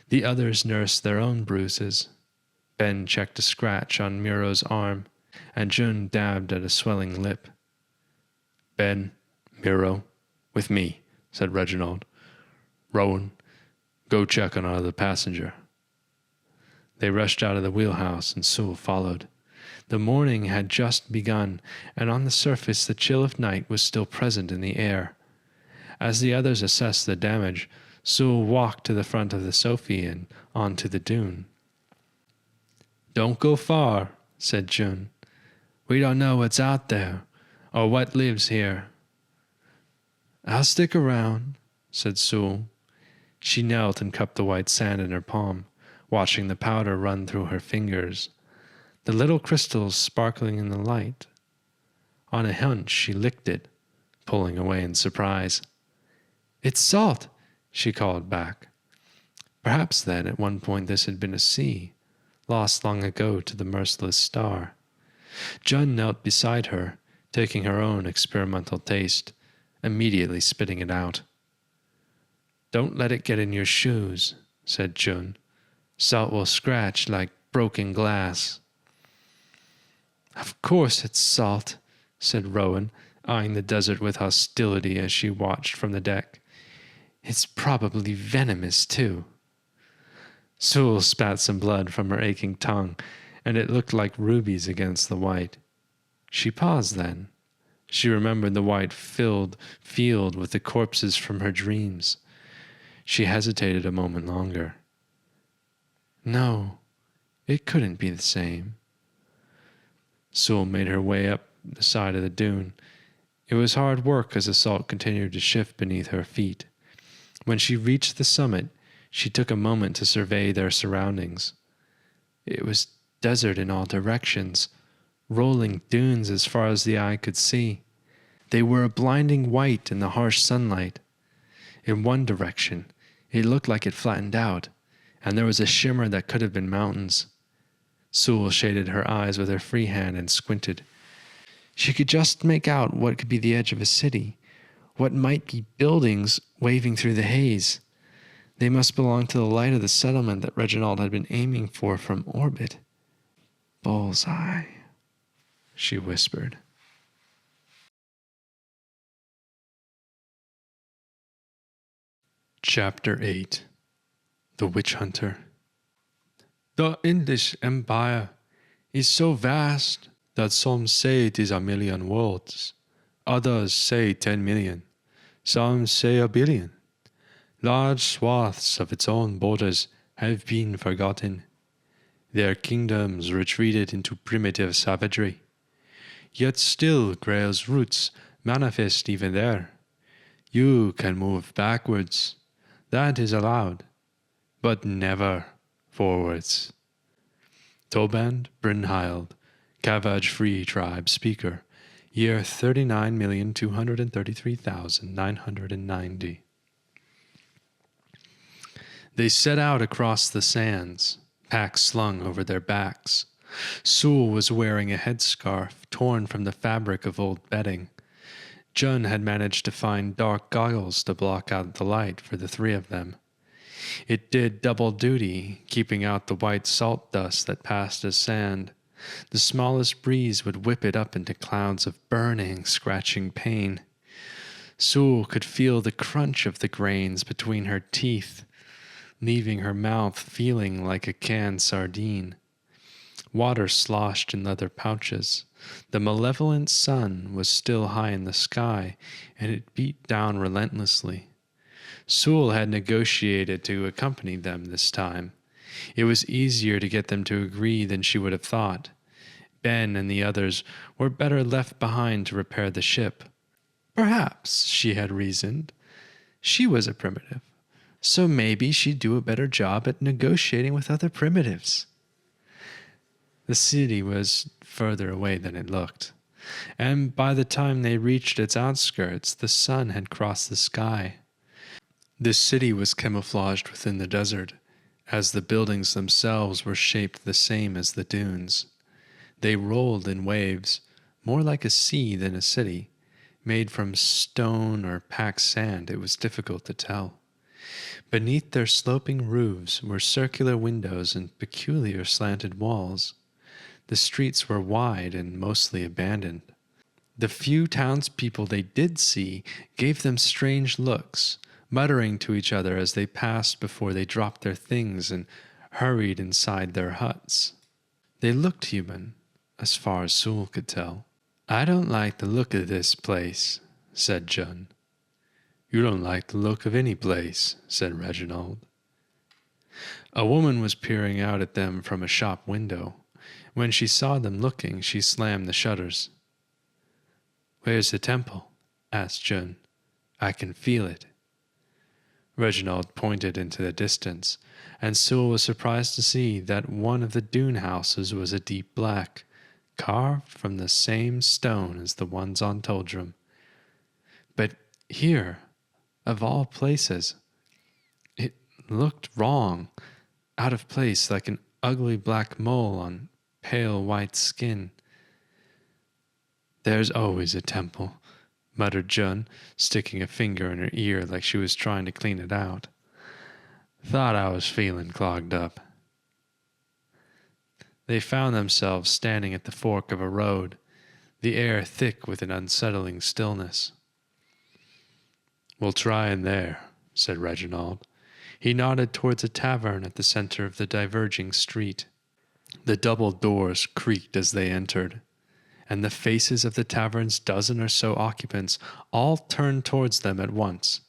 The others nursed their own bruises. Ben checked a scratch on Muro's arm, and Jun dabbed at a swelling lip. "Ben, Muro, with me," said Reginald. "Rowan, go check on our other passenger." They rushed out of the wheelhouse, and Sule followed. The morning had just begun, and on the surface the chill of night was still present in the air. As the others assessed the damage, Sule walked to the front of the Sophie and onto the dune. "Don't go far," said Jun. "We don't know what's out there, or what lives here." "I'll stick around," said Sule. She knelt and cupped the white sand in her palm, watching the powder run through her fingers, the little crystals sparkling in the light. On a hunch, she licked it, pulling away in surprise. "It's salt," she called back. Perhaps then, at one point, this had been a sea, lost long ago to the merciless star. Jun knelt beside her, taking her own experimental taste, immediately spitting it out. "Don't let it get in your shoes," said Jun. "Salt will scratch like broken glass." "Of course it's salt," said Rowan, eyeing the desert with hostility as she watched from the deck. "It's probably venomous, too." Sule spat some blood from her aching tongue, and it looked like rubies against the white. She paused then. She remembered the white filled field with the corpses from her dreams. She hesitated a moment longer. No, it couldn't be the same. Sule made her way up the side of the dune. It was hard work as the salt continued to shift beneath her feet. When she reached the summit, she took a moment to survey their surroundings. It was desert in all directions, rolling dunes as far as the eye could see. They were a blinding white in the harsh sunlight. In one direction, it looked like it flattened out, and there was a shimmer that could have been mountains. Sule shaded her eyes with her free hand and squinted. She could just make out what could be the edge of a city, what might be buildings waving through the haze. They must belong to the light of the settlement that Reginald had been aiming for from orbit. Bullseye. she whispered. Chapter 8. The Witchhunter. The English Empire is so vast that some say it is 1,000,000 worlds, others say 10 million, some say 1 billion. Large swaths of its own borders have been forgotten. Their kingdoms retreated into primitive savagery. Yet still Grail's roots manifest even there. You can move backwards. That is allowed. But never forwards. Toband Brynhild, Cabbage Free Tribe Speaker, year 39,233,990. They set out across the sands, packs slung over their backs. Sule was wearing a headscarf torn from the fabric of old bedding. Jun had managed to find dark goggles to block out the light for the three of them. It did double duty, keeping out the white salt dust that passed as sand. The smallest breeze would whip it up into clouds of burning, scratching pain. Sule could feel the crunch of the grains between her teeth, leaving her mouth feeling like a canned sardine. Water sloshed in leather pouches. The malevolent sun was still high in the sky, and it beat down relentlessly. Sule had negotiated to accompany them this time. It was easier to get them to agree than she would have thought. Ben and the others were better left behind to repair the ship. Perhaps, she had reasoned, she was a primitive, so maybe she'd do a better job at negotiating with other primitives. The city was further away than it looked, and by the time they reached its outskirts, the sun had crossed the sky. The city was camouflaged within the desert, as the buildings themselves were shaped the same as the dunes. They rolled in waves, more like a sea than a city. Made from stone or packed sand, it was difficult to tell. Beneath their sloping roofs were circular windows and peculiar slanted walls. The streets were wide and mostly abandoned. The few townspeople they did see gave them strange looks, muttering to each other as they passed before they dropped their things and hurried inside their huts. They looked human, as far as Sule could tell. "I don't like the look of this place," said Jun. "You don't like the look of any place," said Reginald. A woman was peering out at them from a shop window. When she saw them looking, she slammed the shutters. "Where's the temple?" asked Jun. "I can feel it." Reginald pointed into the distance, and Sule was surprised to see that one of the dune houses was a deep black, carved from the same stone as the ones on Toldrum. But here, of all places, it looked wrong, out of place like an ugly black mole on pale white skin. "There's always a temple," muttered Jun, sticking a finger in her ear like she was trying to clean it out. "Thought I was feeling clogged up." They found themselves standing at the fork of a road, the air thick with an unsettling stillness. "We'll try in there," said Reginald. He nodded towards a tavern at the center of the diverging street. The double doors creaked as they entered, and the faces of the tavern's dozen or so occupants all turned towards them at once.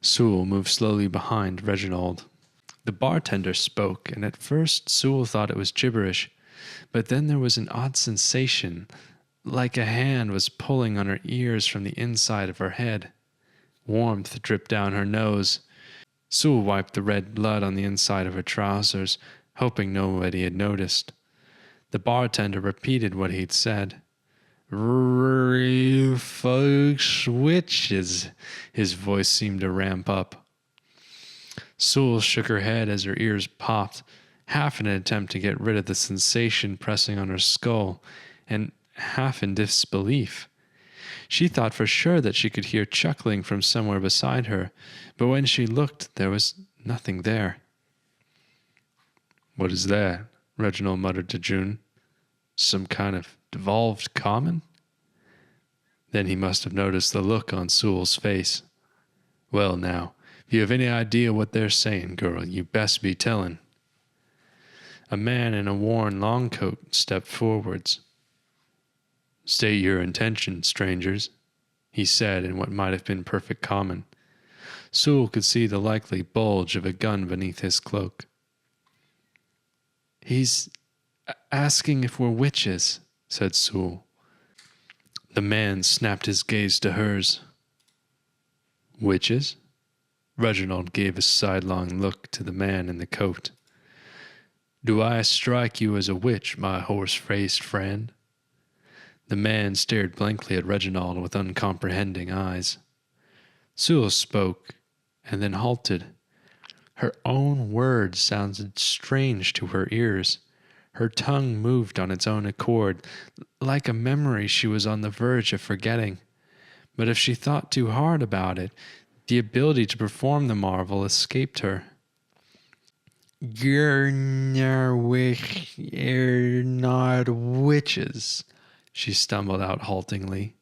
Sule moved slowly behind Reginald. The bartender spoke, and at first Sule thought it was gibberish, but then there was an odd sensation, like a hand was pulling on her ears from the inside of her head. Warmth dripped down her nose. Sule wiped the red blood on the inside of her trousers, hoping nobody had noticed. The bartender repeated what he'd said. "You folks witches," his voice seemed to ramp up. Sule shook her head as her ears popped, half in an attempt to get rid of the sensation pressing on her skull, and half in disbelief. She thought for sure that she could hear chuckling from somewhere beside her, but when she looked, there was nothing there. "What is that?" Reginald muttered to June. Some kind of devolved common? Then he must have noticed the look on Sule's face. Well now, if you have any idea what they're saying, girl, you best be telling. A man in a worn long coat stepped forwards. State your intention, strangers, he said in what might have been perfect common. Sule could see the likely bulge of a gun beneath his cloak. He's asking if we're witches, said Sule. The man snapped his gaze to hers. Witches? Reginald gave a sidelong look to the man in the coat. Do I strike you as a witch, my horse-faced friend? The man stared blankly at Reginald with uncomprehending eyes. Sule spoke, and then halted. Her own words sounded strange to her ears. Her tongue moved on its own accord, like a memory she was on the verge of forgetting. But if she thought too hard about it, the ability to perform the marvel escaped her. You're not witches, she stumbled out haltingly.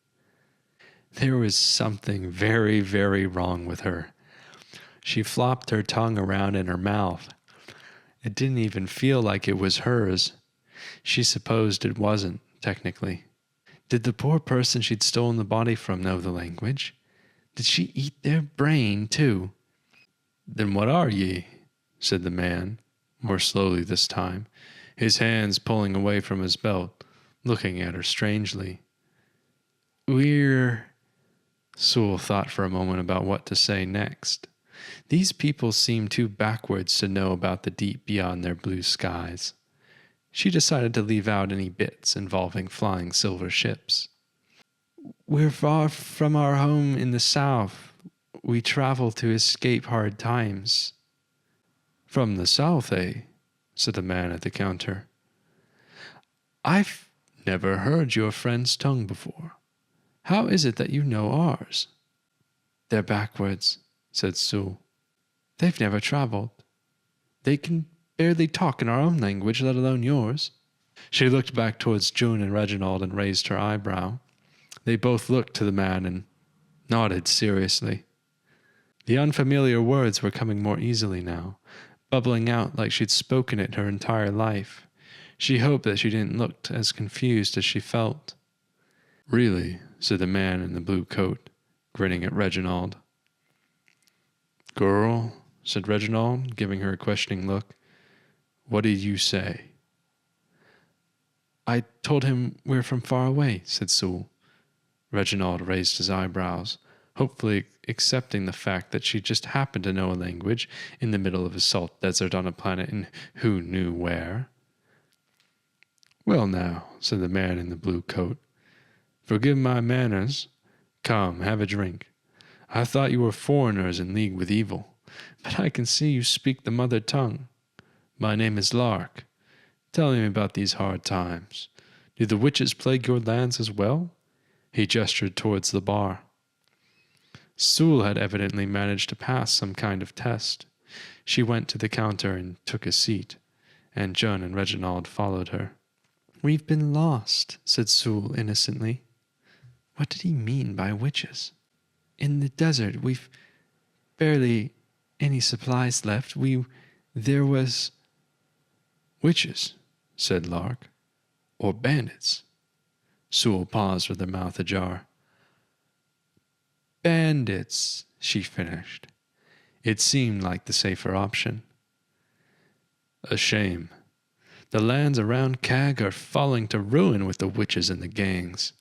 There was something very, very wrong with her. She flopped her tongue around in her mouth. It didn't even feel like it was hers. She supposed it wasn't, technically. Did the poor person she'd stolen the body from know the language? Did she eat their brain, too? Then what are ye? Said the man, more slowly this time, his hands pulling away from his belt, looking at her strangely. We're... Sule thought for a moment about what to say next. These people seemed too backwards to know about the deep beyond their blue skies. She decided to leave out any bits involving flying silver ships. We're far from our home in the south. We travel to escape hard times. From the south, eh? Said the man at the counter. I've never heard your friend's tongue before. How is it that you know ours? They're backwards, said Sule. They've never traveled. They can barely talk in our own language, let alone yours. She looked back towards June and Reginald and raised her eyebrow. They both looked to the man and nodded seriously. The unfamiliar words were coming more easily now, bubbling out like she'd spoken it her entire life. She hoped that she didn't look as confused as she felt. Really, said the man in the blue coat, grinning at Reginald. Girl, said Reginald, giving her a questioning look, what did you say? I told him we're from far away, said Sule. Reginald raised his eyebrows, hopefully accepting the fact that she just happened to know a language in the middle of a salt desert on a planet in who knew where. Well now, said the man in the blue coat, forgive my manners. Come, have a drink. I thought you were foreigners in league with evil, but I can see you speak the mother tongue. My name is Lark. Tell me about these hard times. Do the witches plague your lands as well? He gestured towards the bar. Sule had evidently managed to pass some kind of test. She went to the counter and took a seat, and June and Reginald followed her. We've been lost, said Sule innocently. What did he mean by witches? In the desert, we've barely any supplies left. There was... Witches, said Lark. Or bandits. Sule paused with her mouth ajar. Bandits, she finished. It seemed like the safer option. A shame. The lands around Cag are falling to ruin with the witches and the gangs.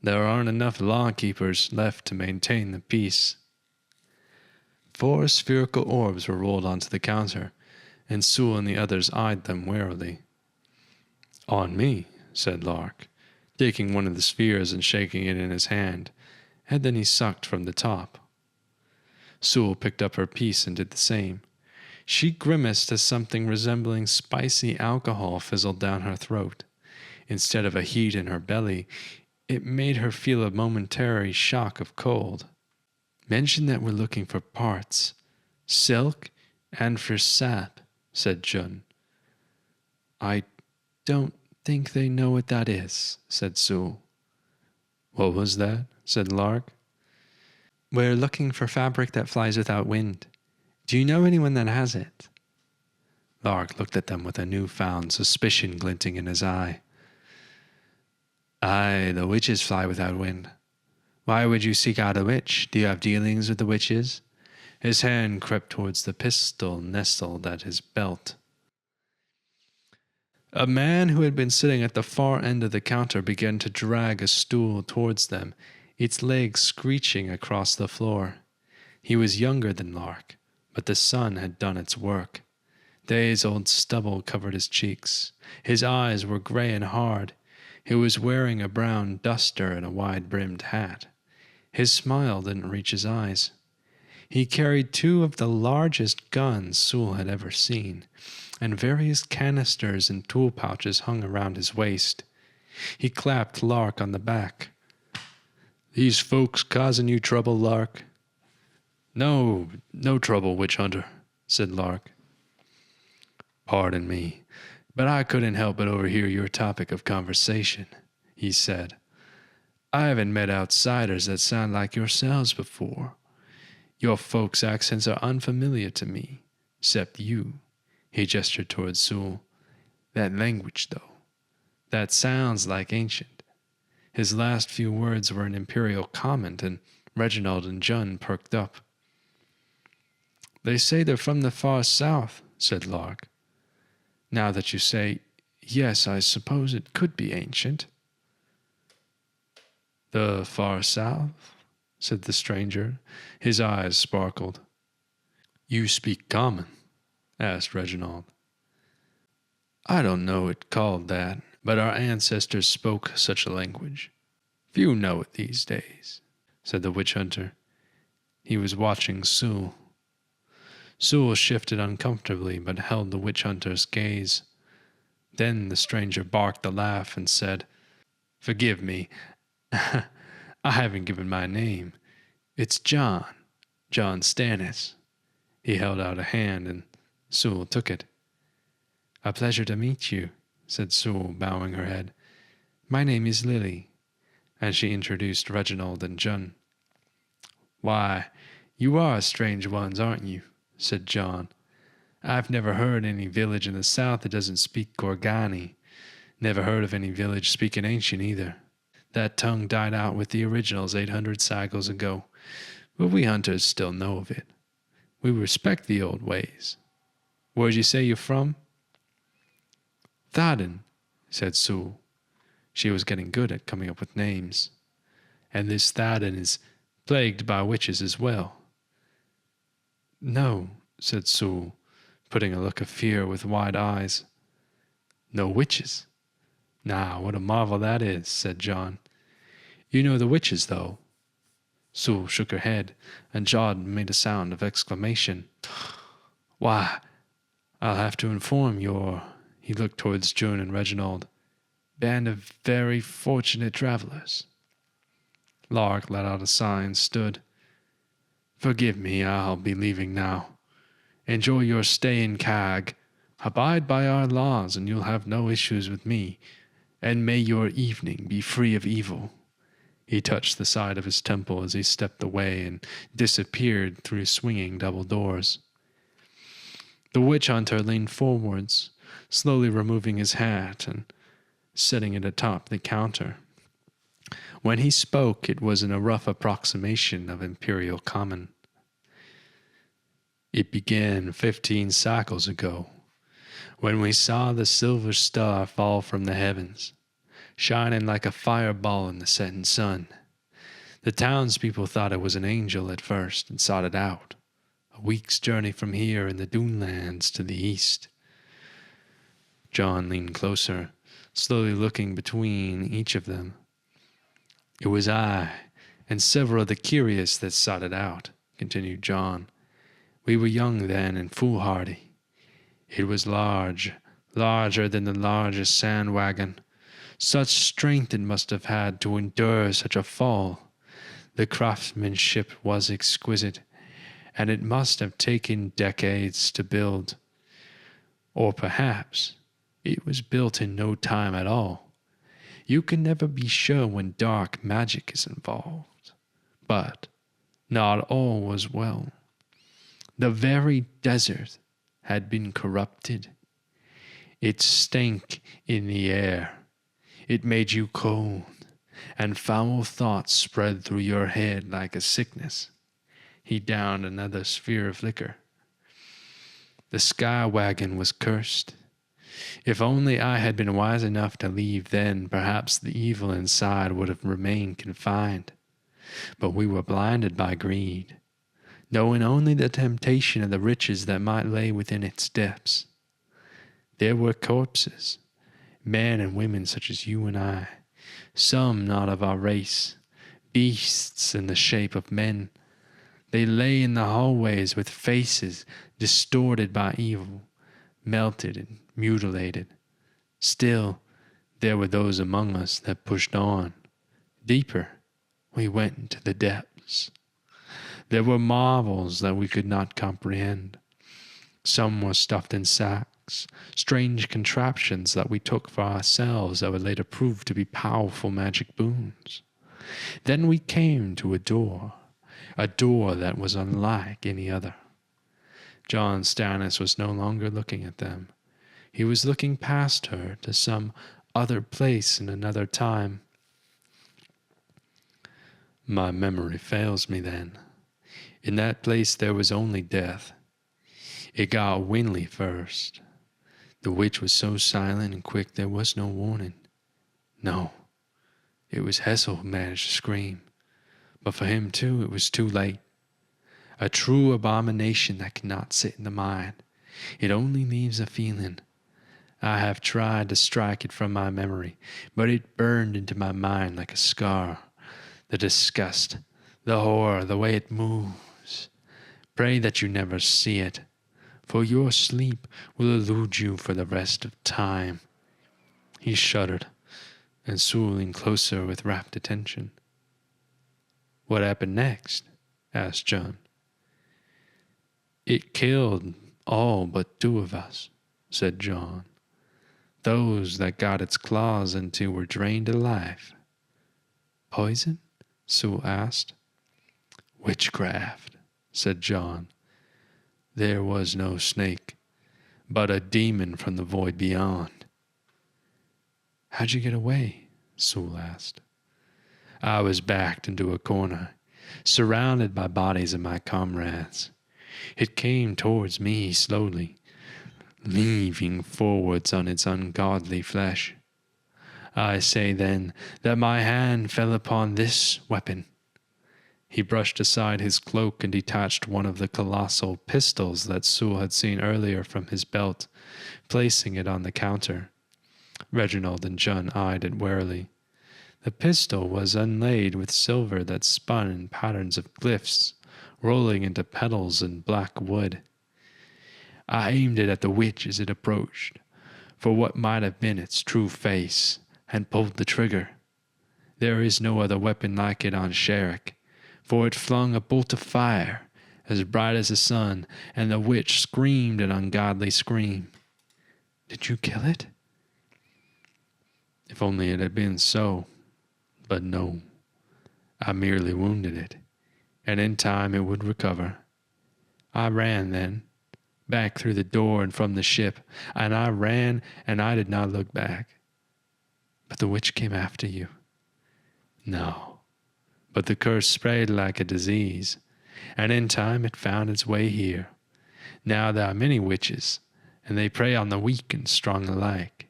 There aren't enough law-keepers left to maintain the peace. 4 spherical orbs were rolled onto the counter, and Sule and the others eyed them warily. On me, said Lark, taking one of the spheres and shaking it in his hand, and then he sucked from the top. Sule picked up her piece and did the same. She grimaced as something resembling spicy alcohol fizzled down her throat. Instead of a heat in her belly, it made her feel a momentary shock of cold. Mention that we're looking for parts, silk, and for sap, said Jun. I don't think they know what that is, said Sule. What was that? Said Lark. We're looking for fabric that flies without wind. Do you know anyone that has it? Lark looked at them with a newfound suspicion glinting in his eye. Aye, the witches fly without wind. Why would you seek out a witch? Do you have dealings with the witches? His hand crept towards the pistol nestled at his belt. A man who had been sitting at the far end of the counter began to drag a stool towards them, its legs screeching across the floor. He was younger than Lark, but the sun had done its work. Days-old stubble covered his cheeks. His eyes were gray and hard. He was wearing a brown duster and a wide-brimmed hat. His smile didn't reach his eyes. He carried 2 of the largest guns Sule had ever seen, and various canisters and tool pouches hung around his waist. He clapped Lark on the back. These folks causing you trouble, Lark? No trouble, Witchhunter, said Lark. Pardon me, but I couldn't help but overhear your topic of conversation, he said. I haven't met outsiders that sound like yourselves before. Your folks' accents are unfamiliar to me, except you. He gestured towards Sule. That language, though, that sounds like ancient. His last few words were an imperial comment, and Reginald and Jun perked up. They say they're from the far south, said Lark. Now that you say, yes, I suppose it could be ancient. The far south? Said the stranger. His eyes sparkled. You speak common? Asked Reginald. I don't know it called that, but our ancestors spoke such a language. Few know it these days, said the witch-hunter. He was watching Sule. Sule shifted uncomfortably, but held the witch-hunter's gaze. Then the stranger barked a laugh and said, Forgive me. I haven't given my name. It's John Stannis. He held out a hand, and Sule took it. A pleasure to meet you, said Sule, bowing her head. My name is Lily. And she introduced Reginald and Jun. Why, you are strange ones, aren't you? Said John. I've never heard any village in the south that doesn't speak Gorgani. Never heard of any village speaking ancient either. That tongue died out with the originals 800 cycles ago, but we hunters still know of it. We respect the old ways. Where'd you say you're from? Thaden, said Sule. She was getting good at coming up with names. And this Thaden is plagued by witches as well. No, said Sule, putting a look of fear with wide eyes. No witches? Nah, what a marvel that is, said John. You know the witches, though? Sule shook her head, and John made a sound of exclamation. Why, I'll have to inform your... He looked towards June and Reginald. Band of very fortunate travelers. Lark let out a sigh and stood. Forgive me, I'll be leaving now. Enjoy your stay in Cag. Abide by our laws, and you'll have no issues with me. And may your evening be free of evil. He touched the side of his temple as he stepped away and disappeared through swinging double doors. The witch-hunter leaned forwards, slowly removing his hat and setting it atop the counter. When he spoke, it was in a rough approximation of imperial common. It began 15 cycles ago, when we saw the silver star fall from the heavens, shining like a fireball in the setting sun. The townspeople thought it was an angel at first and sought it out, a week's journey from here in the Dunelands to the east. John leaned closer, slowly looking between each of them. It was I and several of the curious that sought it out, continued John. We were young then and foolhardy. It was larger than the largest sand wagon. Such strength it must have had to endure such a fall. The craftsmanship was exquisite, and it must have taken decades to build. Or perhaps It was built in no time at all. You can never be sure when dark magic is involved. But not all was well. The very desert had been corrupted. It stank in the air. It made you cold, and foul thoughts spread through your head like a sickness. He downed another sphere of liquor. The sky wagon was cursed. If only I had been wise enough to leave then, perhaps the evil inside would have remained confined. But we were blinded by greed, knowing only the temptation of the riches that might lay within its depths. There were corpses, men and women such as you and I, some not of our race, beasts in the shape of men. They lay in the hallways with faces distorted by evil, melted and mutilated. Still, there were those among us that pushed on. Deeper, we went into the depths. There were marvels that we could not comprehend. Some were stuffed in sacks, strange contraptions that we took for ourselves that would later prove to be powerful magic boons. Then we came to a door that was unlike any other. John Stannis was no longer looking at them. He was looking past her to some other place in another time. My memory fails me then. In that place there was only death. It got windly first. The witch was so silent and quick there was no warning. No, it was Hessel who managed to scream. But for him too, it was too late. A true abomination that cannot sit in the mind. It only leaves a feeling. I have tried to strike it from my memory, but it burned into my mind like a scar. The disgust, the horror, the way it moves. Pray that you never see it, for your sleep will elude you for the rest of time. He shuddered, and Sule leaned closer with rapt attention. What happened next? Asked John. It killed all but 2 of us, said John. Those that got its claws into were drained alive. Poison? Sule asked. Witchcraft, said John. There was no snake, but a demon from the void beyond. How'd you get away? Sule asked. I was backed into a corner, surrounded by bodies of my comrades. It came towards me slowly, leaning forwards on its ungodly flesh. I say then that my hand fell upon this weapon. He brushed aside his cloak and detached one of the colossal pistols that Sule had seen earlier from his belt, placing it on the counter. Reginald and John eyed it warily. The pistol was inlaid with silver that spun in patterns of glyphs, rolling into petals and black wood. I aimed it at the witch as it approached, for what might have been its true face, and pulled the trigger. There is no other weapon like it on Sherrick, for it flung a bolt of fire, as bright as the sun, and the witch screamed an ungodly scream. Did you kill it? If only it had been so. But no, I merely wounded it, and in time it would recover. I ran then, back through the door and from the ship, and I ran and I did not look back. But the witch came after you. No, but the curse spread like a disease, and in time it found its way here. Now there are many witches, and they prey on the weak and strong alike.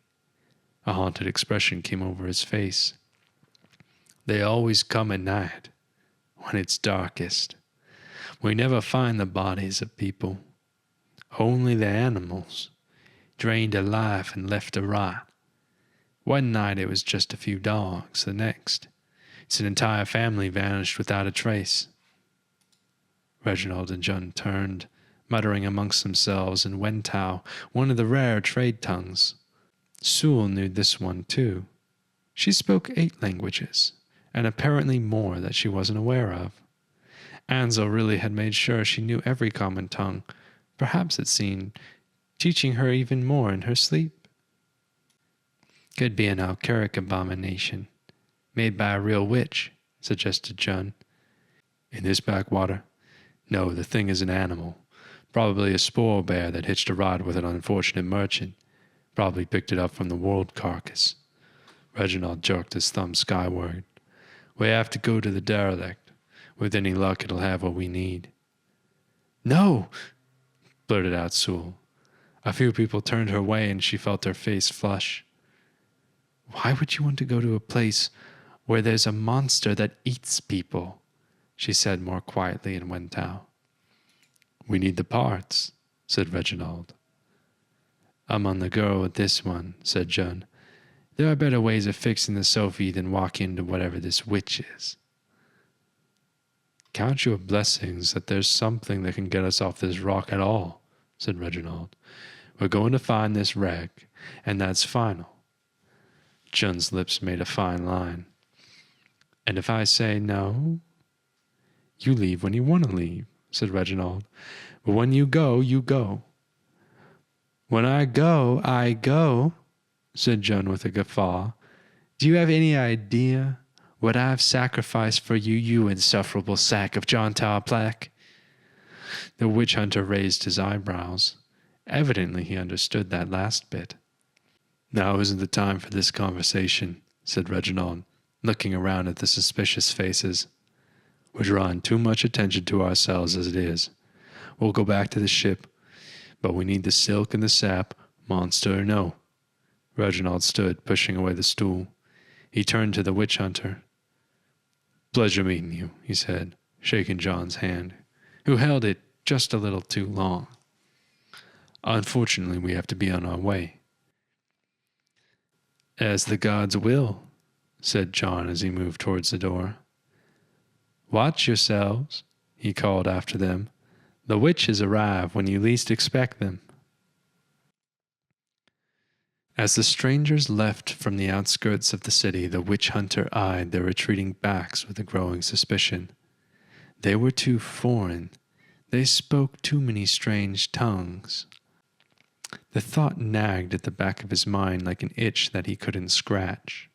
A haunted expression came over his face. They always come at night, when it's darkest. We never find the bodies of people, only the animals, drained alive and left to rot. One night it was just a few dogs, the next, it's an entire family vanished without a trace. Reginald and John turned, muttering amongst themselves in Wentau, one of the rare trade tongues. Sule knew this one too. She spoke 8 languages, and apparently more that she wasn't aware of. Ansel really had made sure she knew every common tongue, perhaps it seemed, teaching her even more in her sleep. Could be an alcheric abomination, made by a real witch, suggested John. In this backwater? No, the thing is an animal. Probably a spoor bear that hitched a ride with an unfortunate merchant. Probably picked it up from the world carcass. Reginald jerked his thumb skyward. We have to go to the derelict. With any luck, it'll have what we need. No! Blurted out Sule. A few people turned her way and she felt her face flush. Why would you want to go to a place where there's a monster that eats people? She said more quietly and went out. We need the parts, said Reginald. I'm on the go with this one, said John. There are better ways of fixing the Sophie than walk into whatever this witch is. Count your blessings that there's something that can get us off this rock at all, said Reginald. We're going to find this wreck, and that's final. John's lips made a fine line. And if I say no? You leave when you want to leave, said Reginald. But when you go, you go. When I go, said John with a guffaw. Do you have any idea what I've sacrificed for you, you insufferable sack of John Tower plaque? The witch hunter raised his eyebrows. Evidently he understood that last bit. Now isn't the time for this conversation, said Reginald, looking around at the suspicious faces. We're drawing too much attention to ourselves as it is. We'll go back to the ship, but we need the silk and the sap, monster or no. Reginald stood, pushing away the stool. He turned to the witch hunter. Pleasure meeting you, he said, shaking John's hand, who held it just a little too long. Unfortunately, we have to be on our way. As the gods will, said John as he moved towards the door. Watch yourselves, he called after them. The witches arrive when you least expect them. As the strangers left from the outskirts of the city, the witch hunter eyed their retreating backs with a growing suspicion. They were too foreign. They spoke too many strange tongues. The thought nagged at the back of his mind like an itch that he couldn't scratch.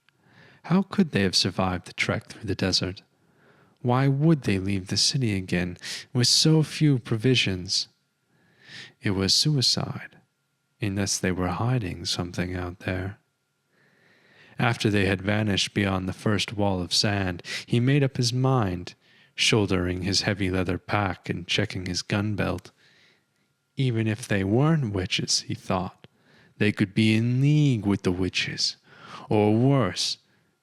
How could they have survived the trek through the desert? Why would they leave the city again with so few provisions? It was suicide, unless they were hiding something out there. After they had vanished beyond the first wall of sand, he made up his mind, shouldering his heavy leather pack and checking his gun belt. Even if they weren't witches, he thought, they could be in league with the witches, or worse,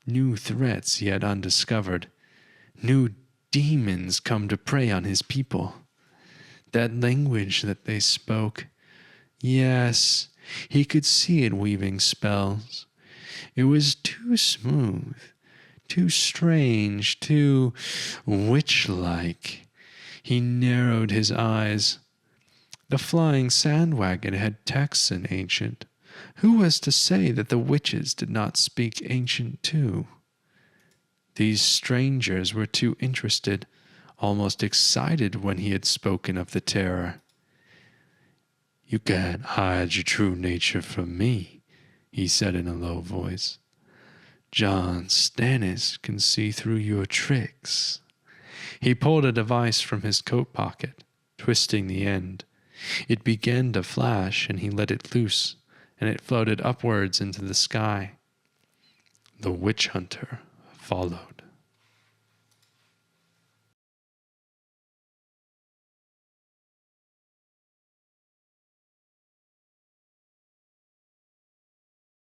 new threats yet undiscovered. New demons come to prey on his people. That language that they spoke, yes, he could see it weaving spells. It was too smooth, too strange, too witch-like. He narrowed his eyes. The flying sandwagon had texts in ancient. Who was to say that the witches did not speak ancient too? These strangers were too interested, almost excited when he had spoken of the terror. You can't hide your true nature from me, he said in a low voice. John Stannis can see through your tricks. He pulled a device from his coat pocket, twisting the end. It began to flash, and he let it loose, and it floated upwards into the sky. The witch hunter followed.